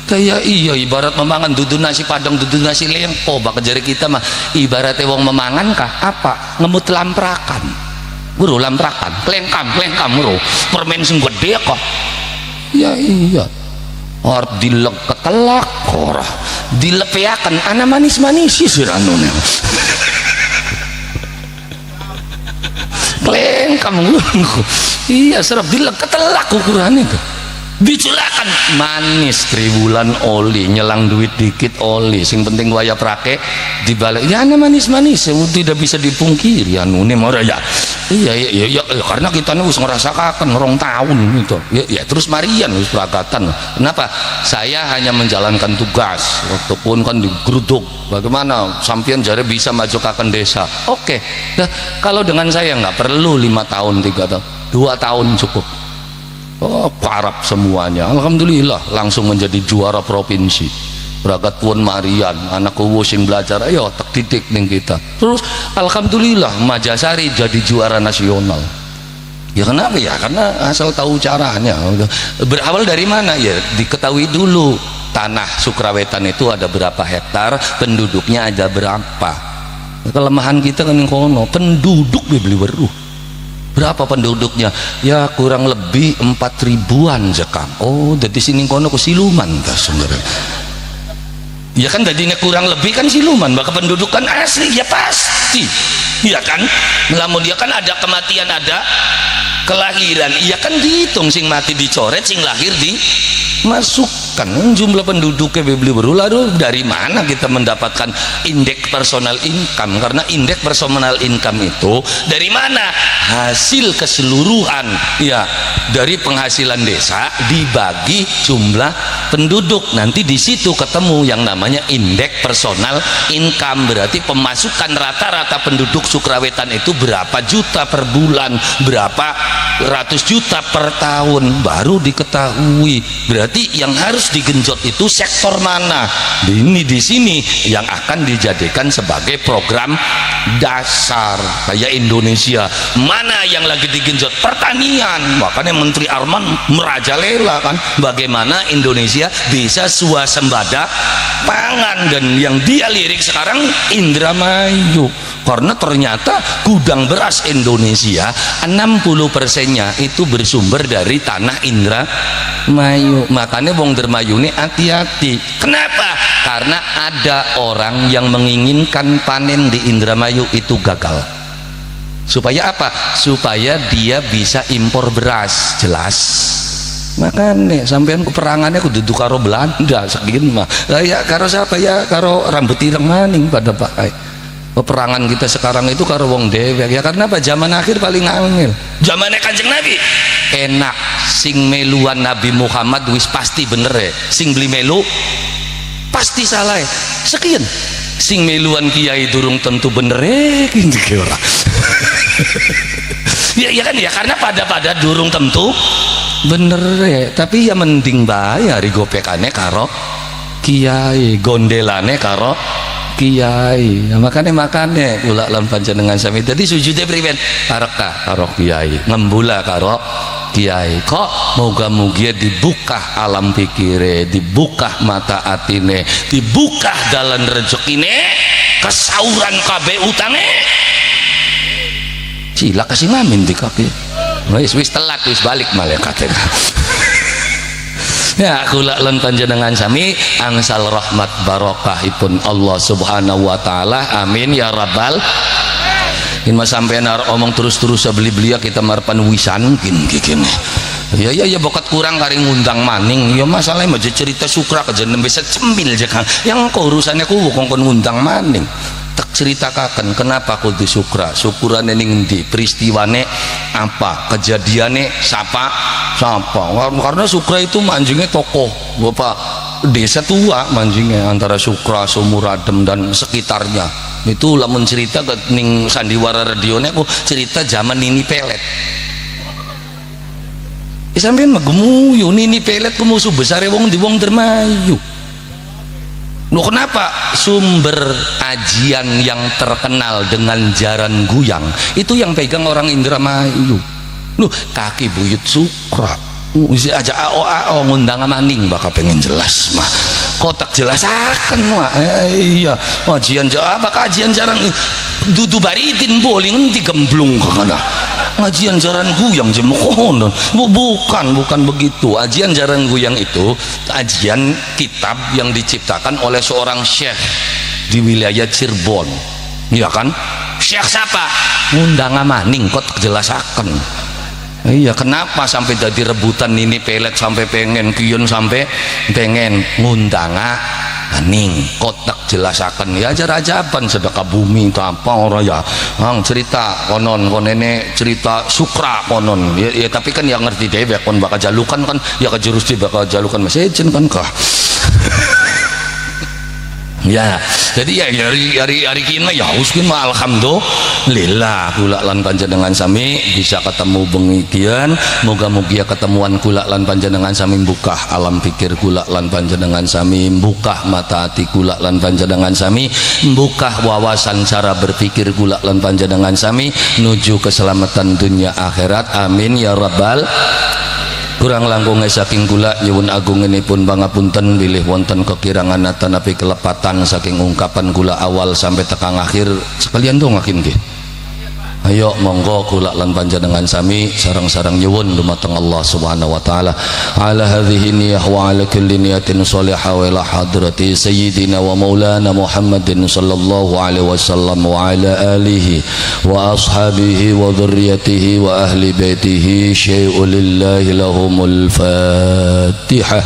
kayak iya ibarat memangan dudu nasi padang dudu nasi lempo bak jari kita mah ibaratnya wong memangan kah apa ngemut lamprakan bro lamprakan klengkam bro permen sing gede kok ya iya or dilek ketelak ora dilepeaken ana manis-manis sih anune klengkam iya serap dilek ketelak ukurannya tuh diculakan manis tribulan oli nyelang duit dikit oli sing penting waya prake dibalik ya ana manis-manis tidak bisa dipungkiri anu ne ora ya iya karena kita nih wis ngrasakaken 2 tahun gitu ya terus marian wis pragatan kenapa saya hanya menjalankan tugas waktu pun kan digeruduk bagaimana sampean jare bisa majukaken desa oke nah kalau dengan saya nggak perlu 5 tahun 3 tahun 2 tahun cukup. Oh, parap semuanya. Alhamdulillah langsung menjadi juara provinsi. Berangkat Puan Marian, anakku sing belajar, ayo tak titik ning kita. Terus alhamdulillah Majasari jadi juara nasional. Ya kenapa ya? Karena asal tahu caranya. Berawal dari mana ya? Diketahui dulu tanah Sukrawetan itu ada berapa hektar, penduduknya ada berapa. Kelemahan kita kan yang kono, penduduk beli weruh. Berapa penduduknya? Ya kurang lebih 4.000-an Jakang. Oh dari sini kono ke siluman dah sebenarnya ya kan tadinya kurang lebih kan siluman maka penduduk kan asli ya pasti ya kan namun dia kan ada kematian ada kelahiran iya kan dihitung sing mati dicoret sing lahir dimasukkan jumlah penduduknya beli berularu dari mana kita mendapatkan indeks personal income karena indeks personal income itu dari mana hasil keseluruhan ya dari penghasilan desa dibagi jumlah penduduk nanti di situ ketemu yang namanya indeks personal income berarti pemasukan rata-rata penduduk Sukrawetan itu berapa juta per bulan berapa ratus juta per tahun baru diketahui berarti yang harus digenjot itu sektor mana ini di sini yang akan dijadikan sebagai program dasar kayak Indonesia mana yang lagi digenjot pertanian makanya Menteri Arman merajalela kan bagaimana Indonesia bisa swasembada pangan dan yang dia lirik sekarang Indramayu karena ternyata gudang beras Indonesia 60%-nya itu bersumber dari tanah Indramayu makanya wong Indramayu ini hati-hati kenapa? Karena ada orang yang menginginkan panen di Indramayu itu gagal supaya apa? Supaya dia bisa impor beras jelas makanya sampean peperangannya aku duduk karo Belanda segini mah ya karo siapa ya karo rambut ireng maning pada Pak peperangan kita sekarang itu karo wong dewek ya karena apa zaman akhir paling angel zamannya Kanjeng Nabi enak sing meluan Nabi Muhammad wis pasti bener ya sing beli melu pasti salah ya sekian sing meluan kiai durung tentu bener gitu ora ya kan ya, karena pada durung tentu bener ya, tapi ya mending bayar gopekane karo kiai, gondelane karo kiai. Nah, makane kula lan panjenengan sami dadi sujude priwen karo kiai, ngembula karo kiai. Kok moga-mugi dibuka alam pikire, dibuka mata atine, dibuka dalan rezekine, kesauran kabeh utange. Cila kasih ngamin di kaki. Wis telat, wis balik malaikat. Ya kula lan panjenengan sami angsal rahmat barokahipun Allah Subhanahu wa taala. Amin ya rabbal. In mas sampean omong terus-terus beli-beli kita marpan wisan gini. Ya bokat kurang kari ngundang maning. Ya masalahnya mah cerita sukra aja nembe cembil aja Kang. Yang kau urusannya ku kongkon ngundang maning. Tak ceritakan kenapa kudu sukra, syukuran ning ndi, peristiwane apa, kejadiannya siapa, karena sukra itu manjingnya tokoh bapak desa tua, manjingnya antara Sukra, Sumuradem dan sekitarnya. Itu lamun cerita ke ning sandiwara radionya aku cerita zaman Nini Pelet. Sampeyan mah gemuyu Nini Pelet ku musuh besar wong di wong Dermayu. Loh kenapa? Sumber ajian yang terkenal dengan jaran guyang itu yang pegang orang Indramayu. Loh kaki buyut Sukra aja ao ngundang maning bakal pengen jelas mah kotak jelasakan mah iya ajian apa kajian jaran dudu baridin boling digemblung kemana ngajian jaran guyang jemohon bukan begitu. Ajian jaran guyang itu ajian kitab yang diciptakan oleh seorang syekh di wilayah Cirebon, ya kan? Syekh siapa? Ngundang maning kotak jelasakan. Iya kenapa sampai jadi rebutan Nini Pelet sampai pengen kion sampai pengen ngundang aning kotak jelasakan ya ajar-ajaban sedekah bumi itu apa orang ya cerita konon konene cerita Sukra konon ya tapi kan yang ngerti deh kon bakal jalukan kan ya ke jurus dia bakal jalukan mesejen kan kah ya jadi ya hari kini ya uskin mah alhamdulillah kula lan panjenengan sami bisa ketemu bengikian. Moga-moga ketemuan kula lan panjenengan sami buka alam pikir kula lan panjenengan sami, buka mata hati kula lan panjenengan sami, buka wawasan cara berpikir kula lan panjenengan sami nuju keselamatan dunia akhirat. Amin ya rabbal. Kurang langkung saking kula nyuwun agung ini pun pangapunten bilih wonten kekirangan tanapi kelepatan saking ungkapan kula awal sampai tekang akhir sekalian dong akin nggih. Ayo monggo kula lan panjenengan sami sareng-sareng nyuwun dumateng Allah Subhanahu wa taala ala hadhihi niyyah wa ala kulli niyatin shalihah wa ila hadrati sayyidina wa maulana Muhammadin sallallahu alaihi wasallam wa ala alihi wa ashabihi wa dhurriyyatihi wa ahli baitihi syai'un lillahi lahumul fatihah.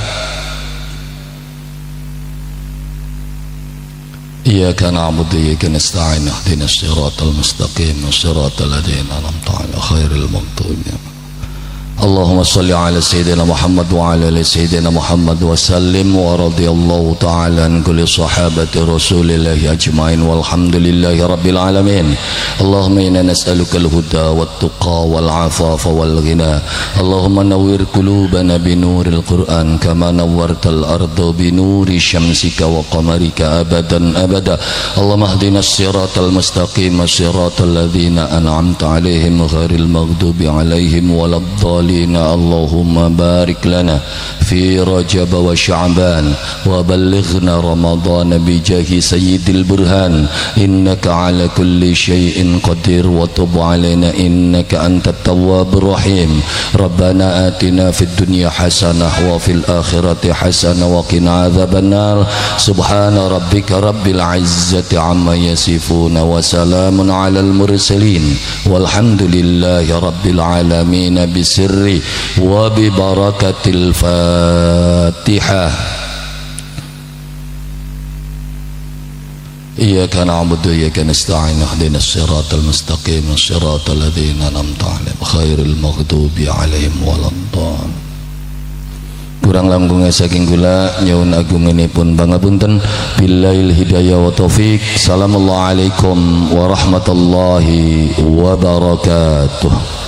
إياك نعبد وإياك نستعين اهدنا الصراط المستقيم صراط الذين أنعمت عليهم غير المغضوب اللهم صل على سيدنا محمد وعلى آل سيدنا محمد وسلم ورضي الله تعالى عن كل صحابة رسول الله أجمعين والحمد لله رب العالمين. اللهم إنا نسألك الهدى والتقى والعفاف والغنى. اللهم نور قلوبنا بنور القرآن كما نورت الأرض بنور شمسك وقمرك أبدا أبدا. اللهم اهدنا الصراط المستقيم صراط الذين أنعمت عليهم غير المغضوب عليهم ولا الضالين. اللهم بارك لنا في رجب وشعبان وبلغنا رمضان بجاه سيد البرهان إنك على كل شيء قدير وتب علينا إنك أنت التواب الرحيم. ربنا آتنا في الدنيا حسنة وفي الآخرة حسنة وقنا عذاب النار. سبحان ربك رب العزة عما يصفون وسلام على المرسلين والحمد لله رب العالمين بسر وببركة الفاتحة. إياك نعبد وإياك نستعين اهدنا الصراط المستقيم صراط الذين أنعمت عليهم غير المغضوب عليهم ولا الضالين. kurang langkungnya saking gula nyuwun agunganipun pangapunten. Billail hidayah wa taufik. Assalamualaikum warahmatullahi wabarakatuh.